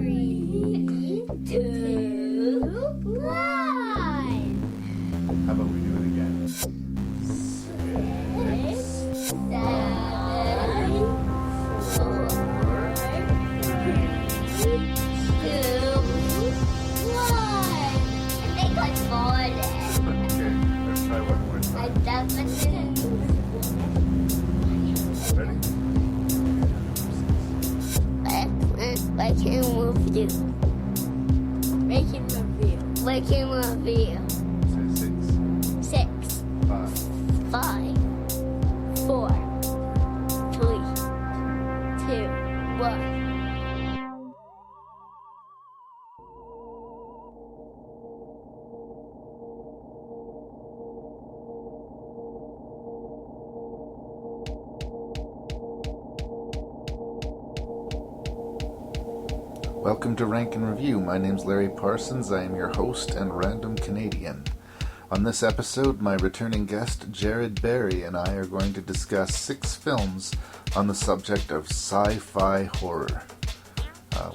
3, 2, 1. How about we do it again? 6, 7, 4, 3, 2, 1. I think I fallen. Okay, let's try one more time. I definitely Ready? I can move you. Making review. Making review. Say 6, 5. 5, 4, 3, 2, 1. Welcome to Rank and Review. My name's Larry Parsons. I am your host and random Canadian. On this episode, my returning guest, Jared Barry, and I are going to discuss 6 films on the subject of sci-fi horror.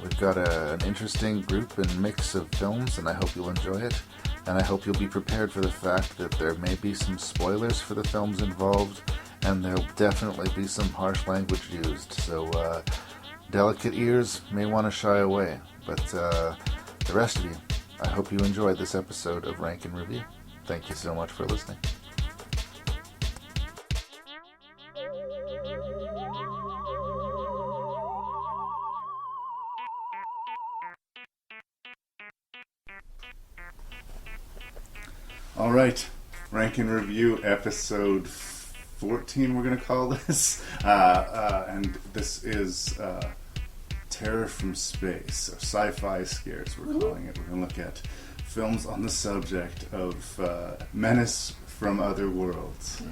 We've got an interesting group and mix of films, and I hope you'll enjoy it. And I hope you'll be prepared for the fact that there may be some spoilers for the films involved, and there'll definitely be some harsh language used. So, delicate ears may want to shy away, but the rest of you, I hope you enjoyed this episode of Rank and Review. Thank you so much for listening. All right, Rank and Review episode 14 we're going to call this, and this is Terror from Space, or Sci Fi Scares we're calling it. We're going to look at films on the subject of menace from other worlds.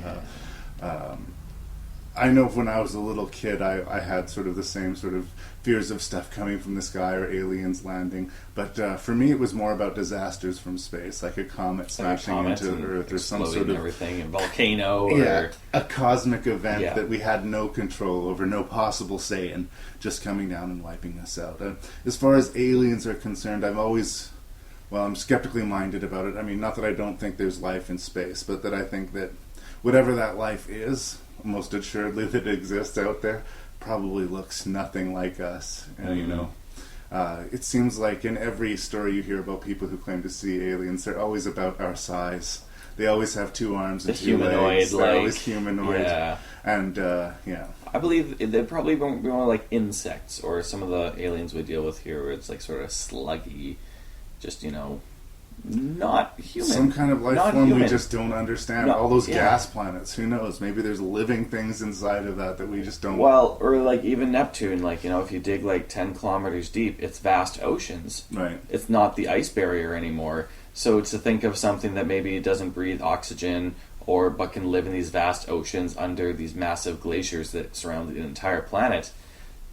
I know when I was a little kid I had sort of the same sort of fears of stuff coming from the sky or aliens landing, but for me it was more about disasters from space, like a comet smashing into Earth or some sort of everything, a volcano, or a cosmic event that we had no control over, no possible say in, just coming down and wiping us out. As far as aliens are concerned, I'm skeptically minded about it. I mean, not that I don't think there's life in space, but that I think that whatever that life is, most assuredly that exists out there, probably looks nothing like us. And, it seems like in every story you hear about people who claim to see aliens, they're always about our size. They always have 2 arms and 2 legs. They're always humanoid. Yeah. And, I believe they probably won't be more like insects, or some of the aliens we deal with here, where it's like sort of sluggy, just, not human. Some kind of life form we just don't understand. All those yeah. gas planets, who knows? Maybe there's living things inside of that we just don't... Well, or like even Neptune, if you dig like 10 kilometers deep, it's vast oceans. Right. It's not the ice barrier anymore. So to think of something that maybe doesn't breathe oxygen, but can live in these vast oceans under these massive glaciers that surround the entire planet,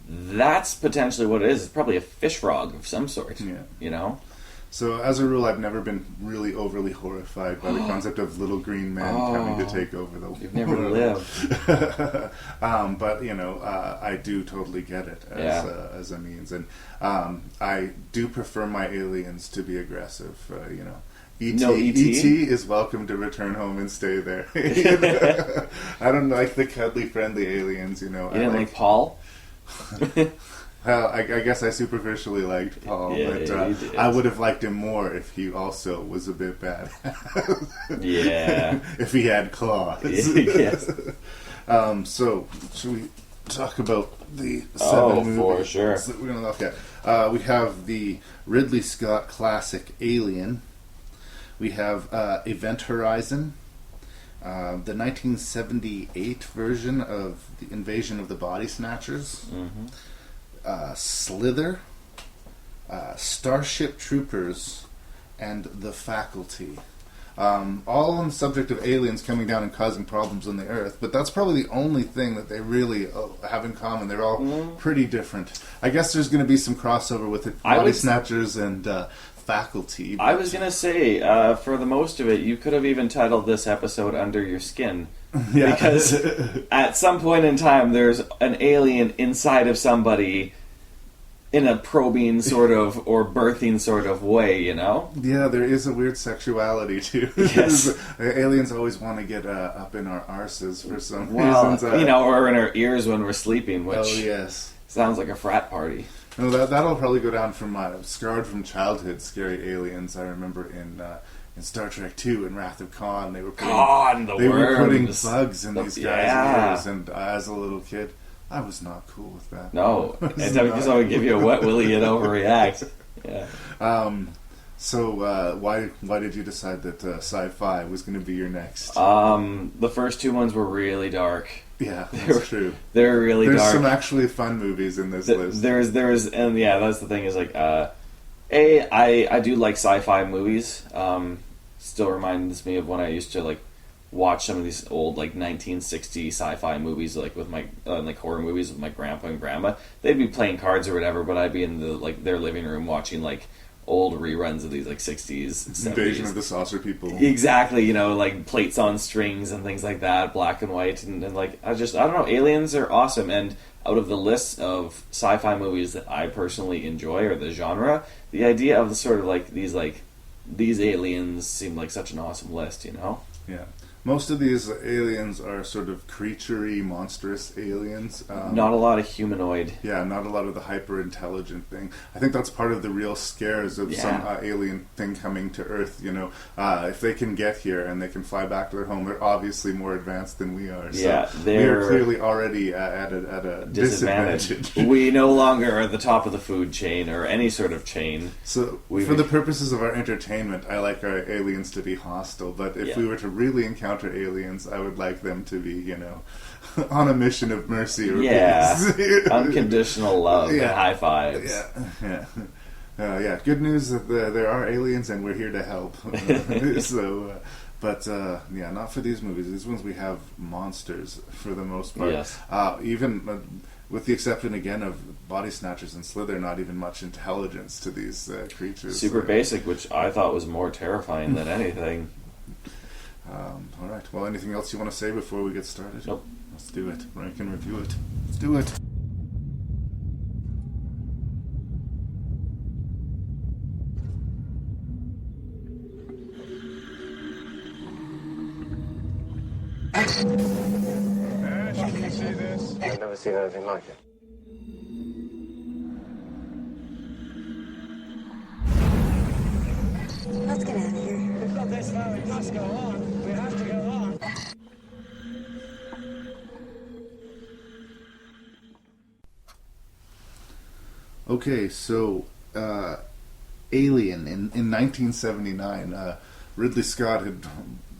that's potentially what it is. It's probably a fish frog of some sort. Yeah. So, as a rule, I've never been really overly horrified by the concept of little green men coming to take over the world. You've never lived. But, I do totally get it as a means. And I do prefer my aliens to be aggressive, E.T. is welcome to return home and stay there. I don't like the cuddly, friendly aliens, You didn't like Paul? Well, I guess I superficially liked Paul, but I would have liked him more if he also was a bit bad. Yeah. If he had claws. Yes. So, should we talk about the 7 movies for sure. that we're going to look at? We have the Ridley Scott classic Alien. We have Event Horizon. The 1978 version of the Invasion of the Body Snatchers. Mm-hmm. Slither, Starship Troopers, and The Faculty. All on the subject of aliens coming down and causing problems on the Earth, but that's probably the only thing that they really have in common. They're all pretty different. I guess there's going to be some crossover with it. Body Snatchers and Faculty. I was going to say, for the most of it, you could have even titled this episode Under Your Skin. Yeah. Because at some point in time, there's an alien inside of somebody in a probing sort of or birthing sort of way, you know? Yeah, there is a weird sexuality too. Yes. Aliens always want to get up in our arses for some Well, reasons. or in our ears when we're sleeping, which yes. sounds like a frat party. No, that'll probably go down from scarred from childhood. Scary aliens. I remember in Star Trek 2 in Wrath of Khan, they were putting bugs in these guys' ears, and as a little kid, I was not cool with that. No, and because I would give you a wet willy and overreact. Yeah. So why did you decide that sci-fi was going to be your next? The first two ones were really dark. Yeah, that's true. They're really dark. There's some actually fun movies in this list. There's, and yeah, that's the thing is like, I do like sci-fi movies. Still reminds me of when I used to like watch some of these old like 1960 sci-fi movies, like with my like horror movies with my grandpa and grandma. They'd be playing cards or whatever, but I'd be in the like their living room watching like old reruns of these like 60s, 70s. Invasion of the Saucer People. Exactly, like plates on strings and things like that, black and white, and like I don't know, aliens are awesome. And out of the list of sci-fi movies that I personally enjoy or the genre, the idea of the sort of like these aliens seem like such an awesome list, you know? Yeah. Most of these aliens are sort of creature-y, monstrous aliens. Not a lot of humanoid. Yeah, not a lot of the hyper-intelligent thing. I think that's part of the real scares of some alien thing coming to Earth, you know. If they can get here and they can fly back to their home, they're obviously more advanced than we are. So we are clearly already at a disadvantage. We no longer are the top of the food chain or any sort of chain. So for the purposes of our entertainment, I like our aliens to be hostile, but if we were to really encounter aliens, I would like them to be, you know, on a mission of mercy or peace. Unconditional love and high fives. Yeah. Good news that there are aliens and we're here to help. So, not for these movies. These ones we have monsters for the most part. Yes. Even with the exception again of body snatchers and Slither, not even much intelligence to these creatures. Super basic, which I thought was more terrifying than anything. All right. Well, anything else you want to say before we get started? Nope. Let's do it. Rank and review it. Let's do it. Can you see this? I've never seen anything like it. Let's get out of here. It's not this far. We must go on. We have to go on. Okay, so Alien in 1979. Ridley Scott had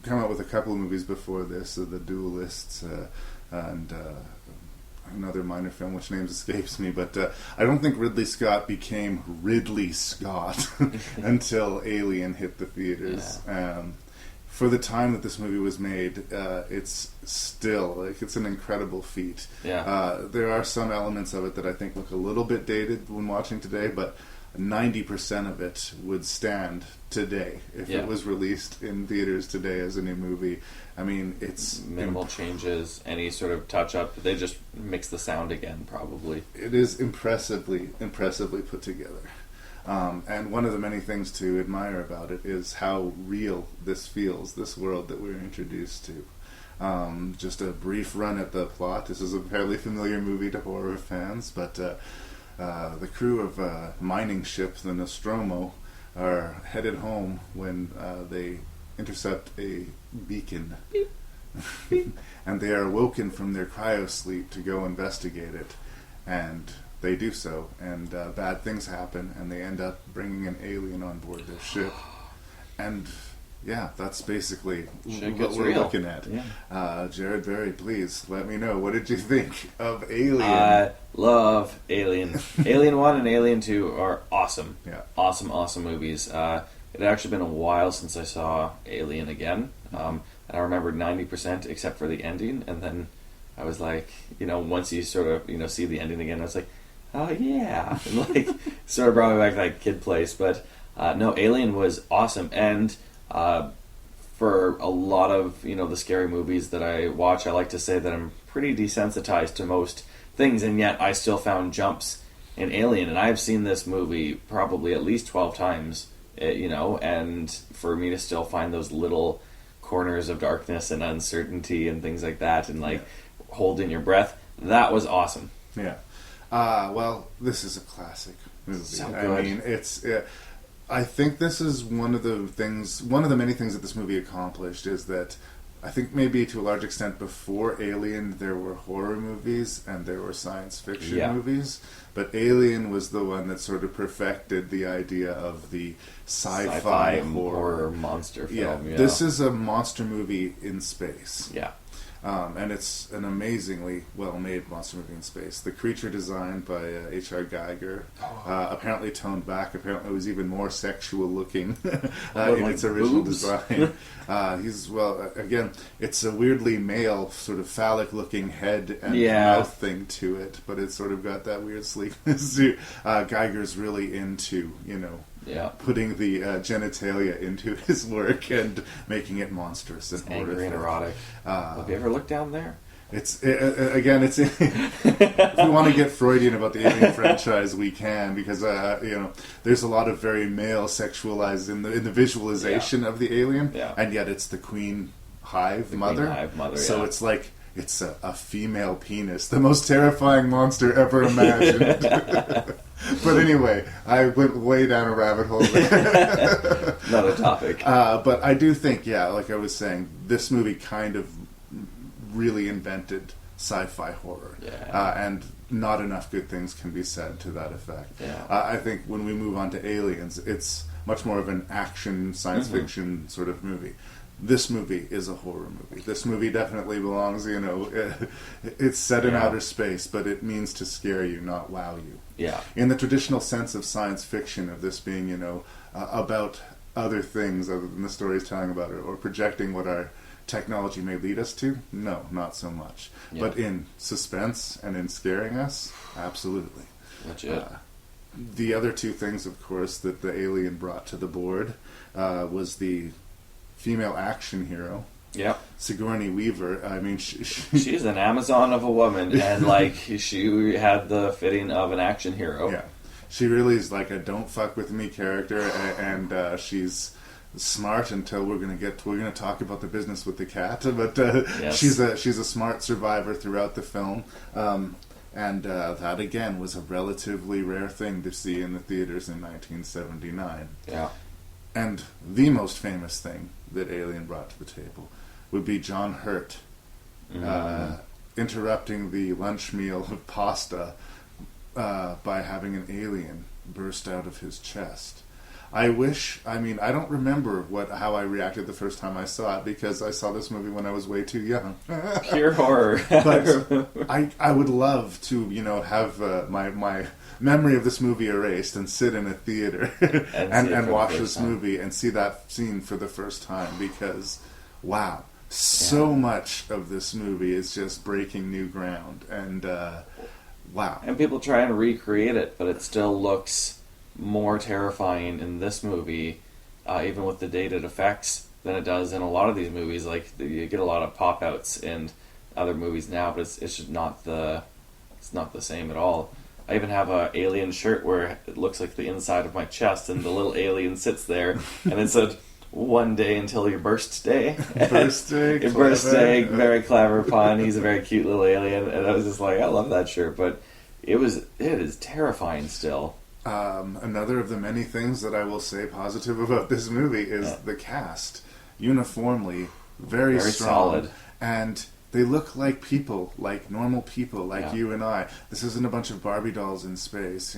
come out with a couple of movies before this, The Duelists and another minor film which names escapes me, but I don't think Ridley Scott became Ridley Scott until Alien hit the theaters. For the time that this movie was made, it's still it's an incredible feat. There are some elements of it that I think look a little bit dated when watching today, but 90% of it would stand today if it was released in theaters today as a new movie. I mean, it's minimal changes, any sort of touch up. They just mix the sound again, probably. It is impressively put together. And one of the many things to admire about it is how real this feels, this world that we're introduced to. Just a brief run at the plot. This is a fairly familiar movie to horror fans, but the crew of a mining ship, the Nostromo, are headed home when they intercept a beacon. And they are awoken from their cryosleep to go investigate it. And they do so, and bad things happen, and they end up bringing an alien on board their ship. And that's basically what we're looking at. Jared Berry, please let me know, what did you think of Alien? I love Alien. Alien 1 and Alien 2 are awesome. Awesome movies. It had actually been a while since I saw Alien again. And I remembered 90% except for the ending, and then I was like, once you sort of, see the ending again, I was like, oh yeah. And sort of brought me back to that kid place. But no, Alien was awesome. And for a lot of, the scary movies that I watch, I like to say that I'm pretty desensitized to most things, and yet I still found jumps in Alien, and I've seen this movie probably at least 12 times, and for me to still find those little corners of darkness and uncertainty and things like that, and holding your breath, that was awesome. Yeah. Well, this is a classic movie. So good. I mean, I think this is one of the many things that this movie accomplished is that I think maybe to a large extent before Alien there were horror movies and there were science fiction movies, but Alien was the one that sort of perfected the idea of the sci-fi horror monster film. Yeah. This is a monster movie in space. Yeah. And it's an amazingly well-made monster movie in space. The creature designed by H.R. Geiger, apparently toned back. Apparently, it was even more sexual-looking in its original design. Again, it's a weirdly male, sort of phallic-looking head and mouth thing to it, but it's sort of got that weird sleekness. Geiger's really into, putting the genitalia into his work and making it monstrous and angry and erotic. Have you ever looked down there? If we want to get Freudian about the Alien franchise, we can, because there's a lot of very male sexualized in the visualization of the alien, and yet it's the Queen Hive Mother. So it's like it's a female penis, the most terrifying monster ever imagined. But anyway, I went way down a rabbit hole there. Another topic. But I do think, like I was saying, this movie kind of really invented sci-fi horror. And not enough good things can be said to that effect. I think when we move on to Aliens, it's much more of an action, science fiction sort of movie. This movie is a horror movie. This movie definitely belongs, it's set in outer space, but it means to scare you, not wow you. Yeah. In the traditional sense of science fiction, of this being, about other things other than the story is telling about it, or projecting what our technology may lead us to, no, not so much. Yeah. But in suspense and in scaring us, absolutely. Legit. The other two things, of course, that the Alien brought to the board was the female action hero. Yep. Sigourney Weaver. I mean, she's an Amazon of a woman, and she had the fitting of an action hero. Yeah, she really is like a "don't fuck with me" character, and she's smart until we're gonna talk about the business with the cat. But yes. she's a smart survivor throughout the film, and that again was a relatively rare thing to see in the theaters in 1979. Yeah. And the most famous thing that Alien brought to the table would be John Hurt interrupting the lunch meal of pasta by having an alien burst out of his chest. I don't remember how I reacted the first time I saw it, because I saw this movie when I was way too young. Pure horror. But I would love to, have my memory of this movie erased and sit in a theater and watch this movie and see that scene for the first time, because, wow, so much of this movie is just breaking new ground, and wow. And people try and recreate it, but it still looks more terrifying in this movie, even with the dated effects, than it does in a lot of these movies. Like, you get a lot of pop outs in other movies now, but it's just not the same at all. I even have a Alien shirt where it looks like the inside of my chest, and the little alien sits there, and it said, "One day until your burst day." Burst day, burst day, very clever pun. He's a very cute little alien, and I was just like, I love that shirt, but it is terrifying still. Another of the many things that I will say positive about this movie is the cast. Uniformly, very strong. Solid. And they look like people, like normal people, like you and I. This isn't a bunch of Barbie dolls in space,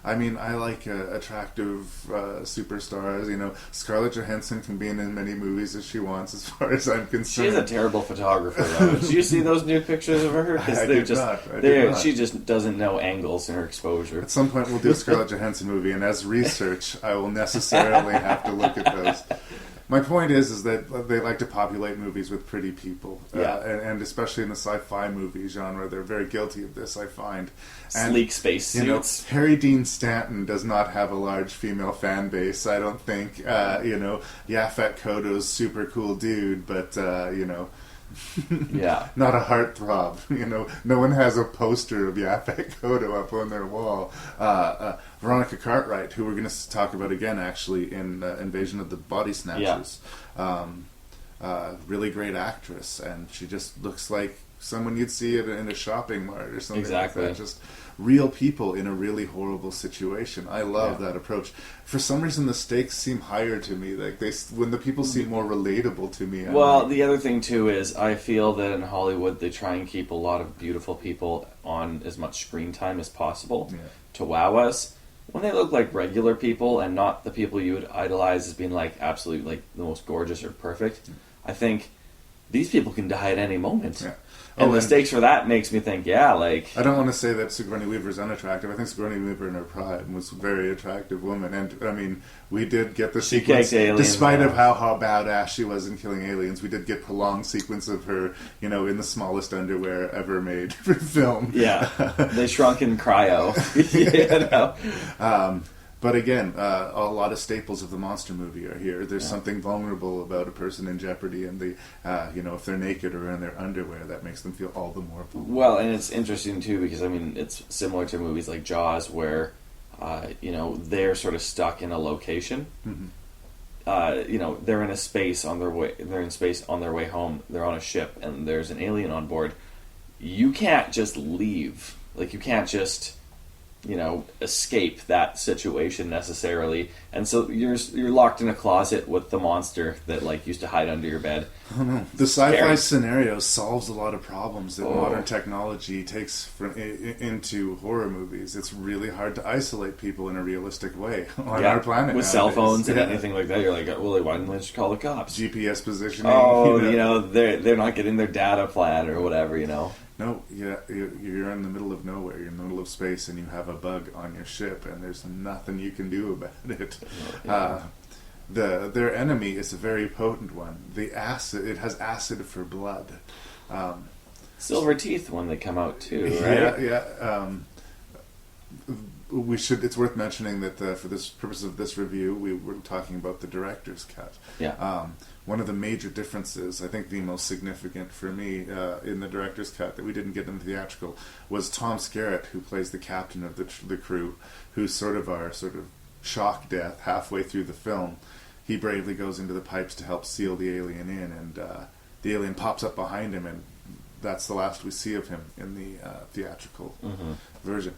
I mean, I like attractive superstars, Scarlett Johansson can be in as many movies as she wants, as far as I'm concerned. She's a terrible photographer, though. Did you see those new pictures of her? I did not. She just doesn't know angles in her exposure. At some point we'll do a Scarlett Johansson movie, and as research, I will necessarily have to look at those. My point is that they like to populate movies with pretty people, and especially in the sci-fi movie genre, they're very guilty of this, I find. And, sleek space suits. Harry Dean Stanton does not have a large female fan base, I don't think. Yaphet Kotto's super cool dude, but Yeah. Not a heartthrob. No one has a poster of Yaphet Kotto up on their wall. Veronica Cartwright, who we're going to talk about again, actually, in Invasion of the Body Snatchers. Really great actress, and she just looks like someone you'd see in a shopping mart or something. Exactly. Like that. Just real people in a really horrible situation. I love that approach. For some reason, the stakes seem higher to me. Like when the people seem more relatable to me. The other thing too is I feel that in Hollywood they try and keep a lot of beautiful people on as much screen time as possible to wow us. When they look like regular people and not the people you would idolize as being like absolutely like the most gorgeous or perfect, I think these people can die at any moment. Yeah. And the stakes for that makes me think, I don't want to say that Sigourney Weaver is unattractive. I think Sigourney Weaver in her prime was a very attractive woman. And, I mean, we did get the sequence, despite of how badass she was in killing aliens, we did get prolonged sequence of her, in the smallest underwear ever made for film. Yeah. They shrunk in cryo. But again, a lot of staples of the monster movie are here. There's something vulnerable about a person in jeopardy, and if they're naked or in their underwear, that makes them feel all the more vulnerable. Well, and it's interesting too because it's similar to movies like Jaws, where they're sort of stuck in a location. Mm-hmm. They're in a space on their way. They're in space on their way home. They're on a ship, and there's an alien on board. You can't just leave. Like you can't just escape that situation necessarily, and so you're locked in a closet with the monster that used to hide under your bed. I don't know. The sci-fi scenario solves a lot of problems that modern technology takes into horror movies. It's really hard to isolate people in a realistic way on our planet with nowadays. Cell phones and anything like that. You're like, well, why didn't they just call the cops? GPS positioning. They're not getting their data plan or whatever. No, you're in the middle of nowhere. You're in the middle of space, and you have a bug on your ship, and there's nothing you can do about it. Their enemy is a very potent one. It has acid for blood. Silver teeth when they come out too, right? Yeah. It's worth mentioning that for this purpose of this review, we were talking about the director's cut. Yeah. One of the major differences, I think the most significant for me in the director's cut that we didn't get in the theatrical, was Tom Skerritt, who plays the captain of the crew, who's sort of our shock death halfway through the film. He bravely goes into the pipes to help seal the alien in, and the alien pops up behind him, and that's the last we see of him in the theatrical version.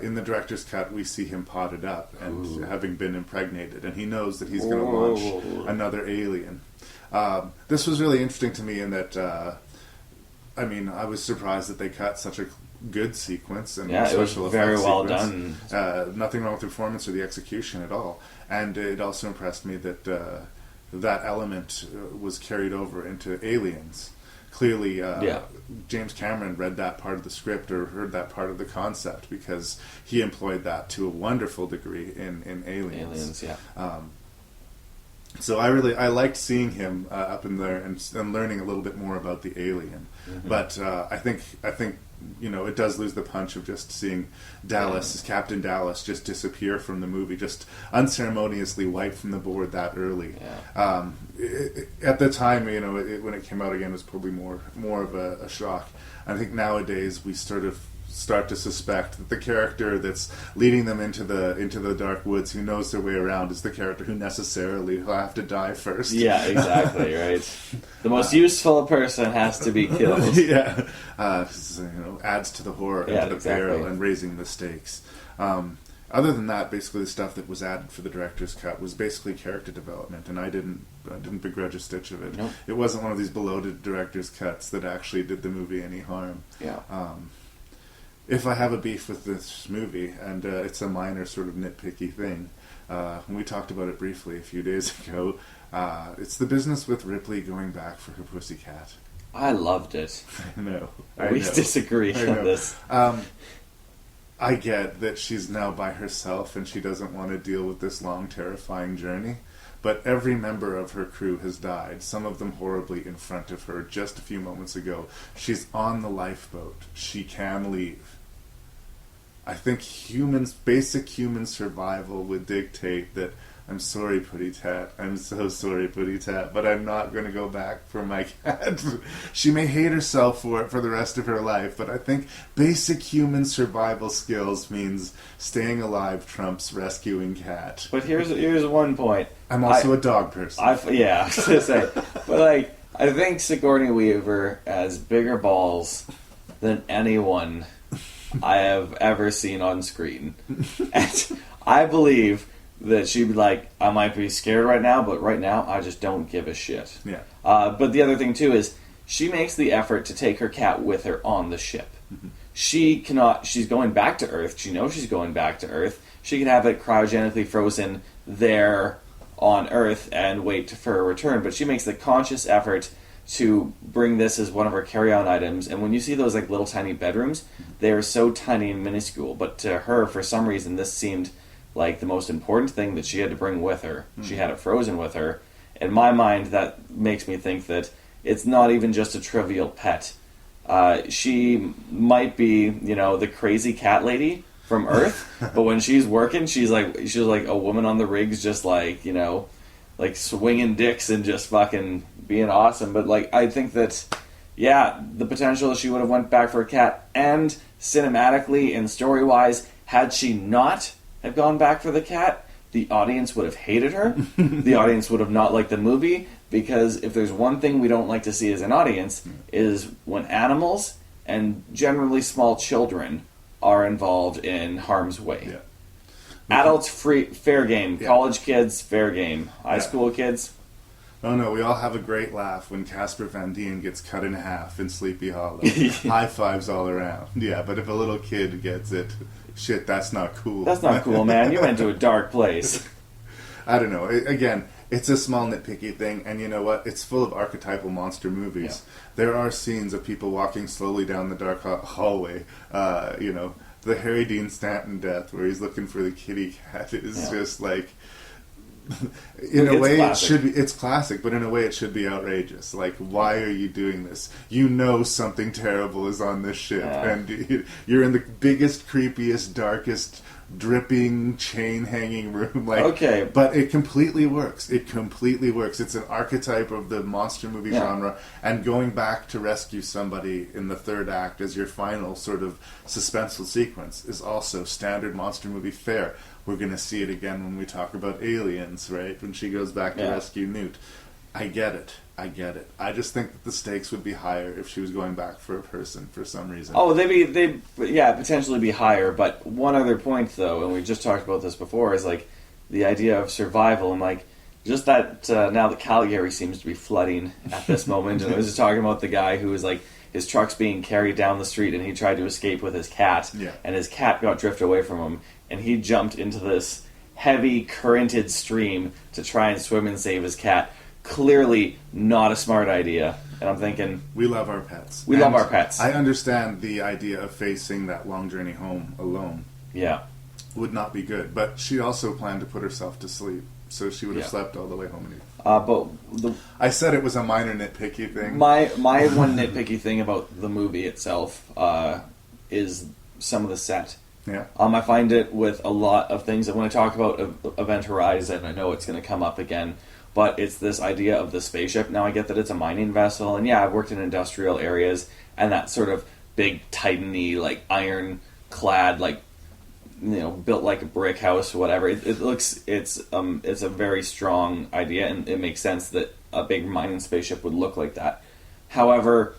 In the director's cut, we see him potted up and having been impregnated, and he knows that he's going to launch another alien. This was really interesting to me in that, I was surprised that they cut such a good sequence and special it was very well sequence. done. Nothing wrong with the performance or the execution at all. And it also impressed me that that element was carried over into Aliens. Clearly, James Cameron read that part of the script or heard that part of the concept, because he employed that to a wonderful degree in Aliens. So I liked seeing him up in there and learning a little bit more about the alien. Mm-hmm. But I think it does lose the punch of just seeing Dallas, Captain Dallas, just disappear from the movie, just unceremoniously wiped from the board that early. Yeah. At the time, when it came out again, it was probably more of a shock. I think nowadays we sort of start to suspect that the character that's leading them into the dark woods, who knows their way around, is the character who necessarily will have to die first. Yeah, exactly, right. The most useful person has to be killed. Adds to the horror and to the peril and raising the stakes. Other than that, basically the stuff that was added for the director's cut was basically character development, and I didn't begrudge a stitch of it. Nope. It wasn't one of these bloated director's cuts that actually did the movie any harm. Yeah. If I have a beef with this movie, and it's a minor sort of nitpicky thing, we talked about it briefly a few days ago, it's the business with Ripley going back for her pussycat. I loved it. I know. We disagree on this. I get that she's now by herself and she doesn't want to deal with this long, terrifying journey, but every member of her crew has died, some of them horribly, in front of her just a few moments ago. She's on the lifeboat. She can leave. I think basic human survival would dictate that I'm sorry, Putty Tat. I'm so sorry, Putty Tat, but I'm not going to go back for my cat. She may hate herself for it for the rest of her life, but I think basic human survival skills means staying alive trumps rescuing cat. But here's one point. I'm also a dog person. I was gonna say, but like, I think Sigourney Weaver has bigger balls than anyone I have ever seen on screen, and I believe that she'd be like, I might be scared right now, but right now I just don't give a shit. Yeah. But the other thing too is she makes the effort to take her cat with her on the ship. Mm-hmm. She's going back to Earth. She knows she's going back to Earth. She can have it cryogenically frozen there on Earth and wait for a return, but she makes the conscious effort to bring this as one of her carry-on items. And when you see those like little tiny bedrooms, they are so tiny and minuscule, but to her, for some reason, this seemed like the most important thing that she had to bring with her. She had it frozen with her. In my mind, that makes me think that it's not even just a trivial pet. She might be, the crazy cat lady from Earth, but when she's working, she's like a woman on the rigs, just like swinging dicks and just fucking being awesome. But like, I think that, the potential she would have went back for a cat, and cinematically and story-wise, had she not have gone back for the cat, the audience would have hated her. The audience would have not liked the movie, because if there's one thing we don't like to see as an audience, is when animals, and generally small children, are involved in harm's way. Yeah. Adults, fair game. Yeah. College kids, fair game. High school kids. Oh no, we all have a great laugh when Casper Van Dien gets cut in half in Sleepy Hollow. High fives all around. Yeah, but if a little kid gets it, shit, that's not cool. That's not cool, man. You went to a dark place. I don't know. Again, it's a small nitpicky thing, and you know what? It's full of archetypal monster movies. Yeah. There are scenes of people walking slowly down the dark hallway. The Harry Dean Stanton death, where he's looking for the kitty cat, is just like... in a way, classic. It should be. It's classic, but in a way, it should be outrageous. Like, why are you doing this? You know something terrible is on this ship, and you're in the biggest, creepiest, darkest, dripping, chain-hanging room. Like, okay, but it completely works. It completely works. It's an archetype of the monster movie genre, and going back to rescue somebody in the third act as your final sort of suspenseful sequence is also standard monster movie fare. We're going to see it again when we talk about Aliens, right? When she goes back to rescue Newt. I get it. I just think that the stakes would be higher if she was going back for a person for some reason. Oh, they'd potentially be higher. But one other point, though, and we just talked about this before, is like the idea of survival. And like, just that now that Calgary seems to be flooding at this moment. And I was just talking about the guy who was like, his truck's being carried down the street and he tried to escape with his cat. Yeah. And his cat got drifted away from him. And he jumped into this heavy, currented stream to try and swim and save his cat. Clearly not a smart idea. And I'm thinking... We love our pets. We love our pets. I understand the idea of facing that long journey home alone. Yeah. Would not be good. But she also planned to put herself to sleep. So she would have slept all the way home. I said it was a minor nitpicky thing. My one nitpicky thing about the movie itself is some of the set. Yeah. I find it with a lot of things that when I talk about Event Horizon, I know it's going to come up again, but it's this idea of the spaceship. Now I get that it's a mining vessel, and I've worked in industrial areas, and that sort of big, titan-y, like iron-clad, like built like a brick house or whatever. It's a very strong idea, and it makes sense that a big mining spaceship would look like that. However,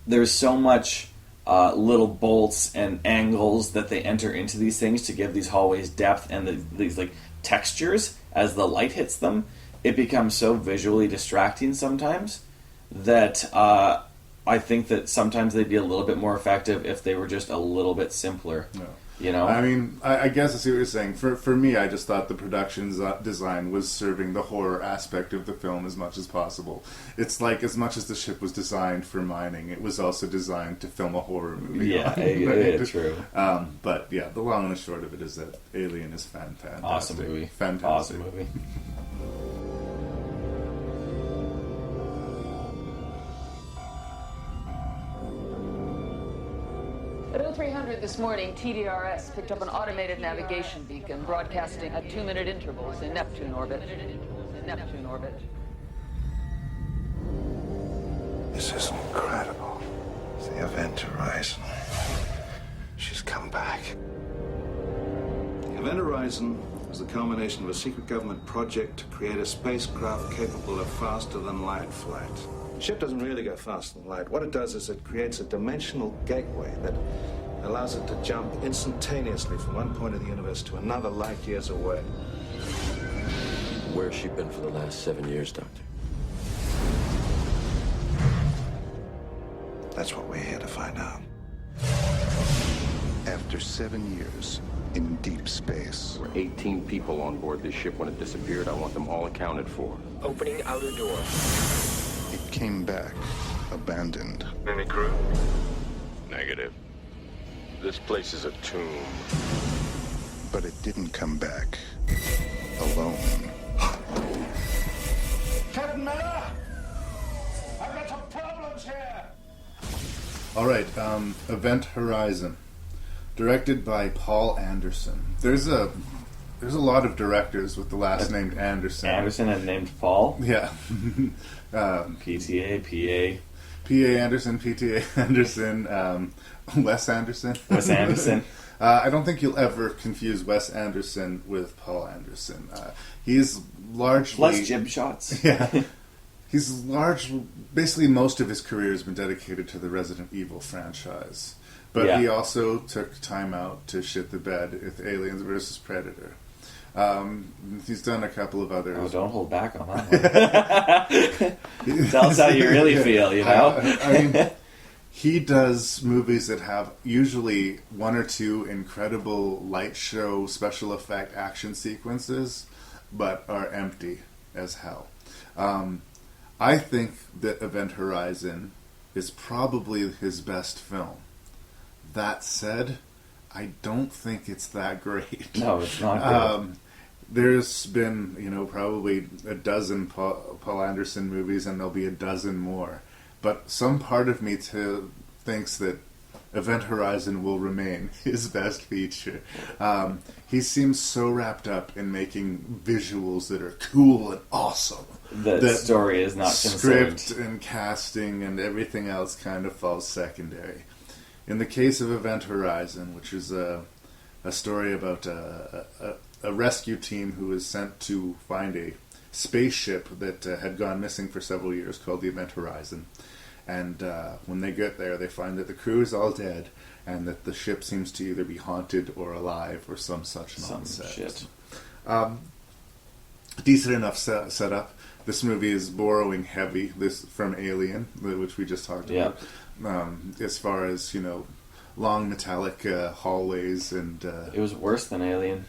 there's so much little bolts and angles that they enter into these things to give these hallways depth and these like textures as the light hits them. It becomes so visually distracting sometimes that I think that sometimes they'd be a little bit more effective if they were just a little bit simpler. No. I mean, I guess I see what you're saying. For me, I just thought the production design was serving the horror aspect of the film as much as possible. It's like, as much as the ship was designed for mining, it was also designed to film a horror movie. Yeah, it's true. But yeah, the long and the short of it is that Alien is fantastic. Awesome movie. Fantastic. Awesome movie. At 0300 this morning, TDRS picked up an automated navigation beacon broadcasting at 2-minute intervals in Neptune orbit. This is incredible. It's the Event Horizon. She's come back. The Event Horizon is the culmination of a secret government project to create a spacecraft capable of faster-than-light flight. The ship doesn't really go faster than light. What it does is it creates a dimensional gateway that allows it to jump instantaneously from one point of the universe to another light years away. Where's she been for the last 7 years, Doctor? That's what we're here to find out. After 7 years in deep space, There were 18 people on board this ship when it disappeared. I want them all accounted for. Opening outer door. it came back abandoned. Any crew? Negative. This place is a tomb. But it didn't come back alone. Captain Miller! I've got some problems here! All right, Event Horizon, directed by Paul Anderson. There's a lot of directors with the last name Anderson. Anderson and named Paul. Yeah. PTA, PA. P.A. Anderson, P.T.A. Anderson, Wes Anderson. Wes Anderson. I don't think you'll ever confuse Wes Anderson with Paul Anderson. He's largely... Less jib shots. Yeah. He's basically most of his career has been dedicated to the Resident Evil franchise. But Yeah. he also took time out to shit the bed with Aliens vs. Predator. He's done a couple of others. Oh, don't hold back on that one. Tell us how you really feel, you know? I mean, he does movies that have usually one or two incredible light show, special effect action sequences, but are empty as hell. I think that Event Horizon is probably his best film. That said, I don't think it's that great. No, it's not good. There's been, probably a dozen Paul Anderson movies, and there'll be a dozen more. But some part of me thinks that Event Horizon will remain his best feature. He seems so wrapped up in making visuals that are cool and awesome. The story is not script concerned. and casting and everything else kind of falls secondary. In the case of Event Horizon, which is a story about a rescue team who is sent to find a spaceship that had gone missing for several years called the Event Horizon. And when they get there, they find that the crew is all dead and that the ship seems to either be haunted or alive or some such nonsense. Shit. Decent enough setup. This movie is borrowing heavy from Alien, which we just talked about. As far as, long metallic hallways and... It was worse than Alien.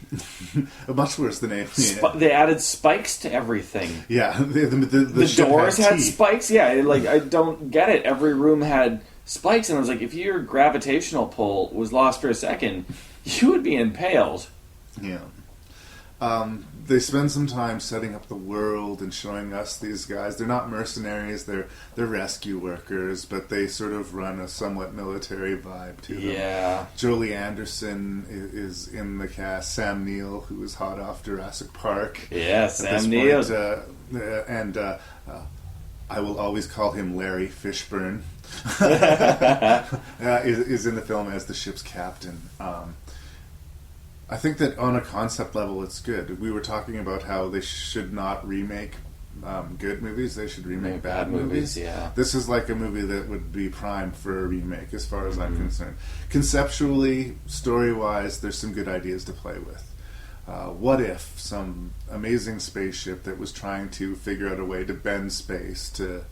much worse than Alien. They added spikes to everything. Yeah, the ship doors had teeth. spikes. Yeah, I don't get it. Every room had spikes, and I was like, if your gravitational pull was lost for a second, you would be impaled. Yeah. They spend some time setting up the world and showing us these guys. They're not mercenaries, they're rescue workers, but they sort of run a somewhat military vibe to them. Yeah. Jolie Anderson is in the cast. Sam Neill, who is hot off Jurassic Park. Yeah, Sam Neill. And I will always call him Larry Fishburne. Is in the film as the ship's captain. I think that on a concept level, it's good. We were talking about how they should not remake good movies; they should remake bad movies. Yeah, this is like a movie that would be primed for a remake, as far as I'm concerned. Conceptually, story-wise, there's some good ideas to play with. What if some amazing spaceship that was trying to figure out a way to bend space to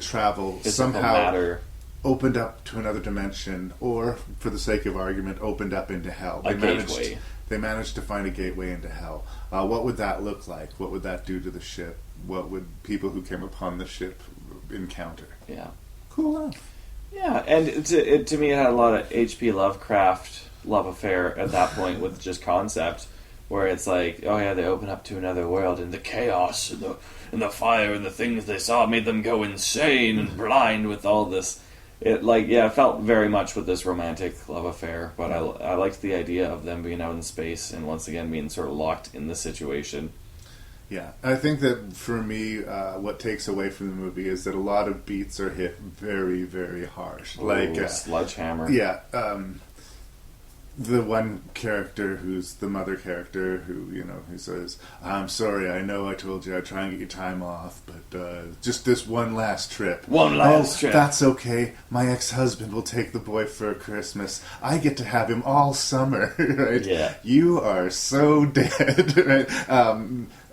travel somehow opened up to another dimension, or, for the sake of argument, opened up into hell. They managed to find a gateway into hell. What would that look like? What would that do to the ship? What would people who came upon the ship encounter? Yeah. Cool enough. Yeah, and to me it had a lot of H.P. Lovecraft love affair at that point with just concept, where it's like, oh yeah, they open up to another world, and the chaos and the fire and the things they saw made them go insane and blind with all this it felt very much with this romantic love affair, but I liked the idea of them being out in space and once again being sort of locked in this situation. Yeah, I think that for me, what takes away from the movie is that a lot of beats are hit very, very harsh. Ooh, sledgehammer. Yeah, the one character who's the mother character who says, "I'm sorry, I know I told you I'd try and get your time off, but just this one last trip." One last trip. That's okay. My ex-husband will take the boy for Christmas. I get to have him all summer, right? Yeah. You are so dead, right?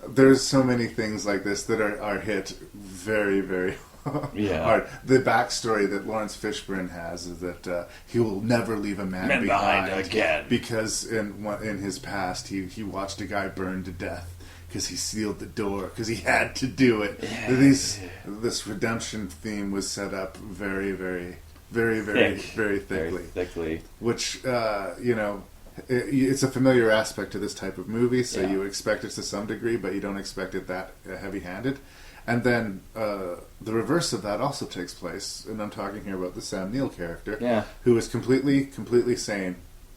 There's so many things like this that are hit very, very hard. The backstory that Lawrence Fishburne has is that he will never leave a man behind again, because in his past he watched a guy burn to death because he sealed the door because he had to do it. This redemption theme was set up very, very, very, very, very thickly, which it's a familiar aspect to this type of movie, so you expect it to some degree, but you don't expect it that heavy-handed. And then the reverse of that also takes place, and I'm talking here about the Sam Neill character, who is completely sane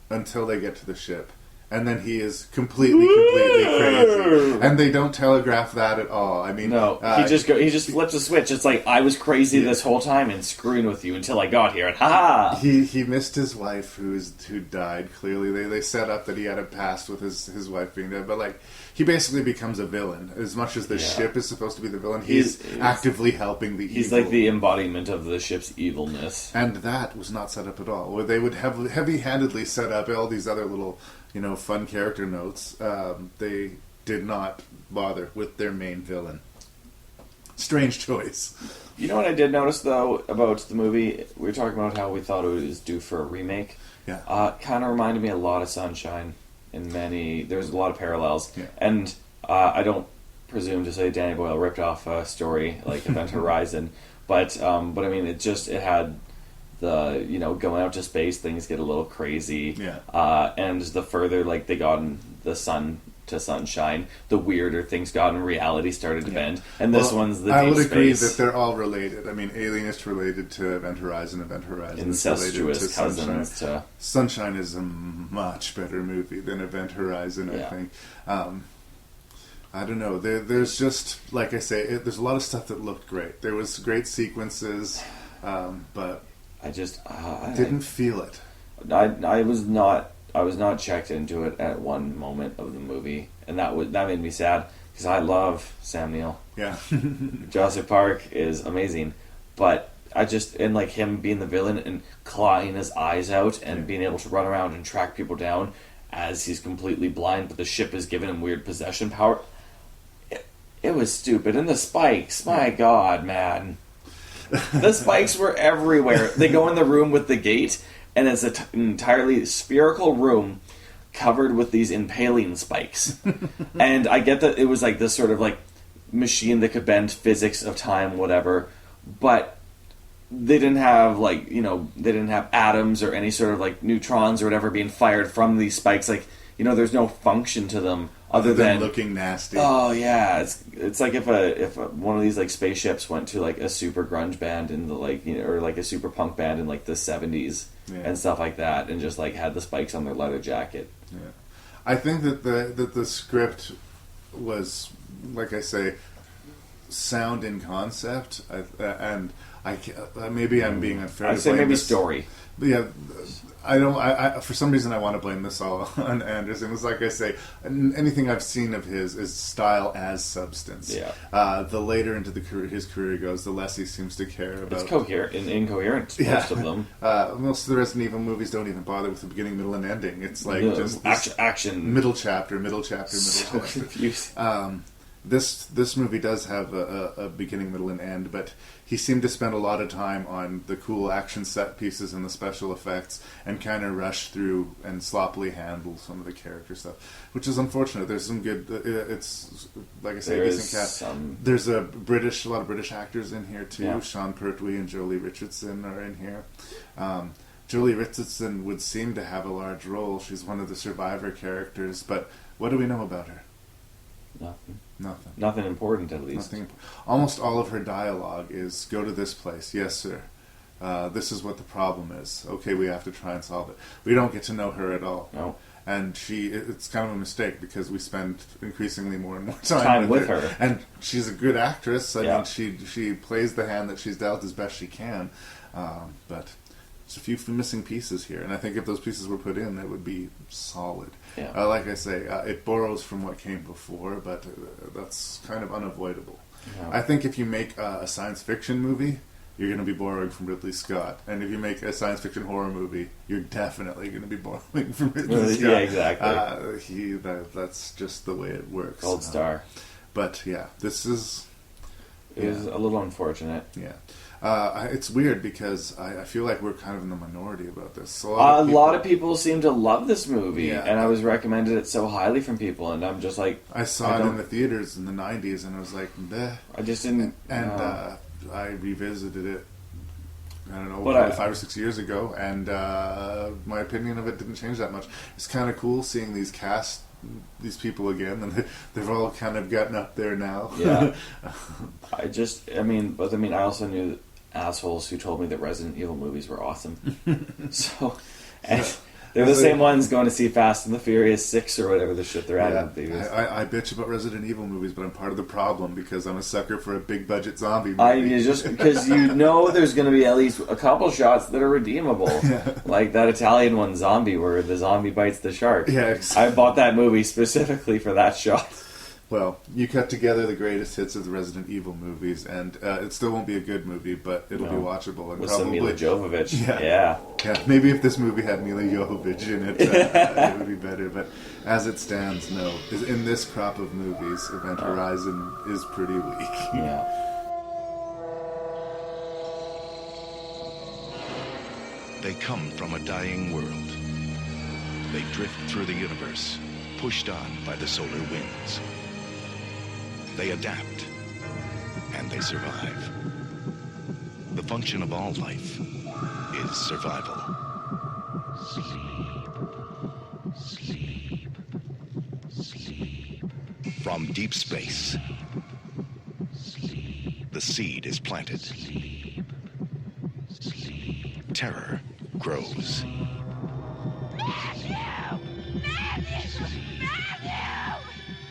until they get to the ship. And then he is completely crazy, and they don't telegraph that at all. I mean, no, he just flips a switch. It's like, I was crazy this whole time and screwing with you until I got here, and he missed his wife who died. Clearly, they set up that he had a past with his wife being dead, but he basically becomes a villain. As much as the ship is supposed to be the villain, he's actively helping the evil. He's like the embodiment of the ship's evilness, and that was not set up at all. Where they would have heavy-handedly set up all these other little fun character notes. They did not bother with their main villain. Strange choice. You know what I did notice, though, about the movie? We were talking about how we thought it was due for a remake. Yeah. Kind of reminded me a lot of Sunshine. There's a lot of parallels. Yeah. And I don't presume to say Danny Boyle ripped off a story like Event Horizon, but I mean, it had the going out to space, things get a little crazy. Yeah. And the further they got in the sun to Sunshine, the weirder things got and reality started to bend. And this one's the deep I would agree space. that they're all related. I mean, Alien is related to Event Horizon is related Incestuous to cousins Sunshine. Sunshine is a much better movie than Event Horizon, I think. I don't know. There's just, like I say, there's a lot of stuff that looked great. There was great sequences, but I just didn't feel it. I was not checked into it at one moment of the movie, and that made me sad because I love Sam Neill. Yeah, Jurassic Park is amazing, but him being the villain and clawing his eyes out and being able to run around and track people down as he's completely blind, but the ship is giving him weird possession power. It was stupid, and the spikes, my God, man. The spikes were everywhere. They go in the room with the gate, and it's an entirely spherical room covered with these impaling spikes. And I get that it was this sort of machine that could bend physics of time, whatever, but they didn't have they didn't have atoms or any sort of neutrons or whatever being fired from these spikes. There's no function to them other than looking nasty. Oh yeah, it's like if one of these spaceships went to a super grunge band in the or a super punk band in the 70s and stuff like that, and just had the spikes on their leather jacket. Yeah, I think that the script was, like I say, sound in concept, and maybe I'm being unfair. I'd say maybe story. But yeah, I don't. For some reason, I want to blame this all on Anderson. It's like I say, anything I've seen of his is style as substance. Yeah. The later into his career goes, the less he seems to care about. It's coherent and incoherent. Most of them. Most of the Resident Evil movies don't even bother with the beginning, middle, and ending. It's just action. Middle chapter. So confusing. This movie does have a beginning, middle, and end, but he seemed to spend a lot of time on the cool action set pieces and the special effects, and kind of rush through and sloppily handle some of the character stuff, which is unfortunate. There's some good. It's like I say, a decent cast. There's a lot of British actors in here too. Yeah. Sean Pertwee and Jolie Richardson are in here. Jolie Richardson would seem to have a large role. She's one of the survivor characters, but what do we know about her? Nothing. Nothing important, at least. Almost all of her dialogue is, "Go to this place, yes, sir. this is what the problem is. Okay, we have to try and solve it. We don't get to know her at all. No. And it's kind of a mistake because we spend increasingly more and more time with her. And she's a good actress. I Yeah. mean, she plays the hand that she's dealt as best she can. But there's a few missing pieces here. And I think if those pieces were put in, it would be solid. Yeah. Like I say, it borrows from what came before, but that's kind of unavoidable. Yeah. I think if you make a science fiction movie, you're going to be borrowing from Ridley Scott. And if you make a science fiction horror movie, you're definitely going to be borrowing from Ridley Scott. Yeah, exactly. That's just the way it works. Gold star. But yeah, this is... It was a little unfortunate. Yeah. It's weird because I feel like we're kind of in the minority about this. So A lot of people seem to love this movie, Yeah. and I was recommended it so highly from people, and I'm just like... I saw it in the theaters in the 90s, and I was like, bleh. I just didn't... And I revisited it, I don't know, But probably 5 or 6 years ago, and my opinion of it didn't change that much. It's kind of cool seeing these people again, and they've all kind of gotten up there now. Yeah. I also knew assholes who told me that Resident Evil movies were awesome. So, and they're the same ones going to see Fast and the Furious 6 or whatever the shit they're at in the theaters. I bitch about Resident Evil movies, but I'm part of the problem because I'm a sucker for a big budget zombie movie. Just because you know there's going to be at least a couple shots that are redeemable. Like that Italian one, Zombie, where the zombie bites the shark. Yeah, exactly. I bought that movie specifically for that shot. Well, you cut together the greatest hits of the Resident Evil movies, and it still won't be a good movie, but it'll be watchable. And With probably some Mila Jovovich. Yeah. Maybe if this movie had Mila Jovovich in it, it would be better. But as it stands, no. In this crop of movies, Event Horizon is pretty weak. Yeah. They come from a dying world. They drift through the universe, pushed on by the solar winds. They adapt, and they survive. The function of all life is survival. Sleep, sleep, sleep. From deep space, sleep. The seed is planted. Sleep, sleep. Terror grows.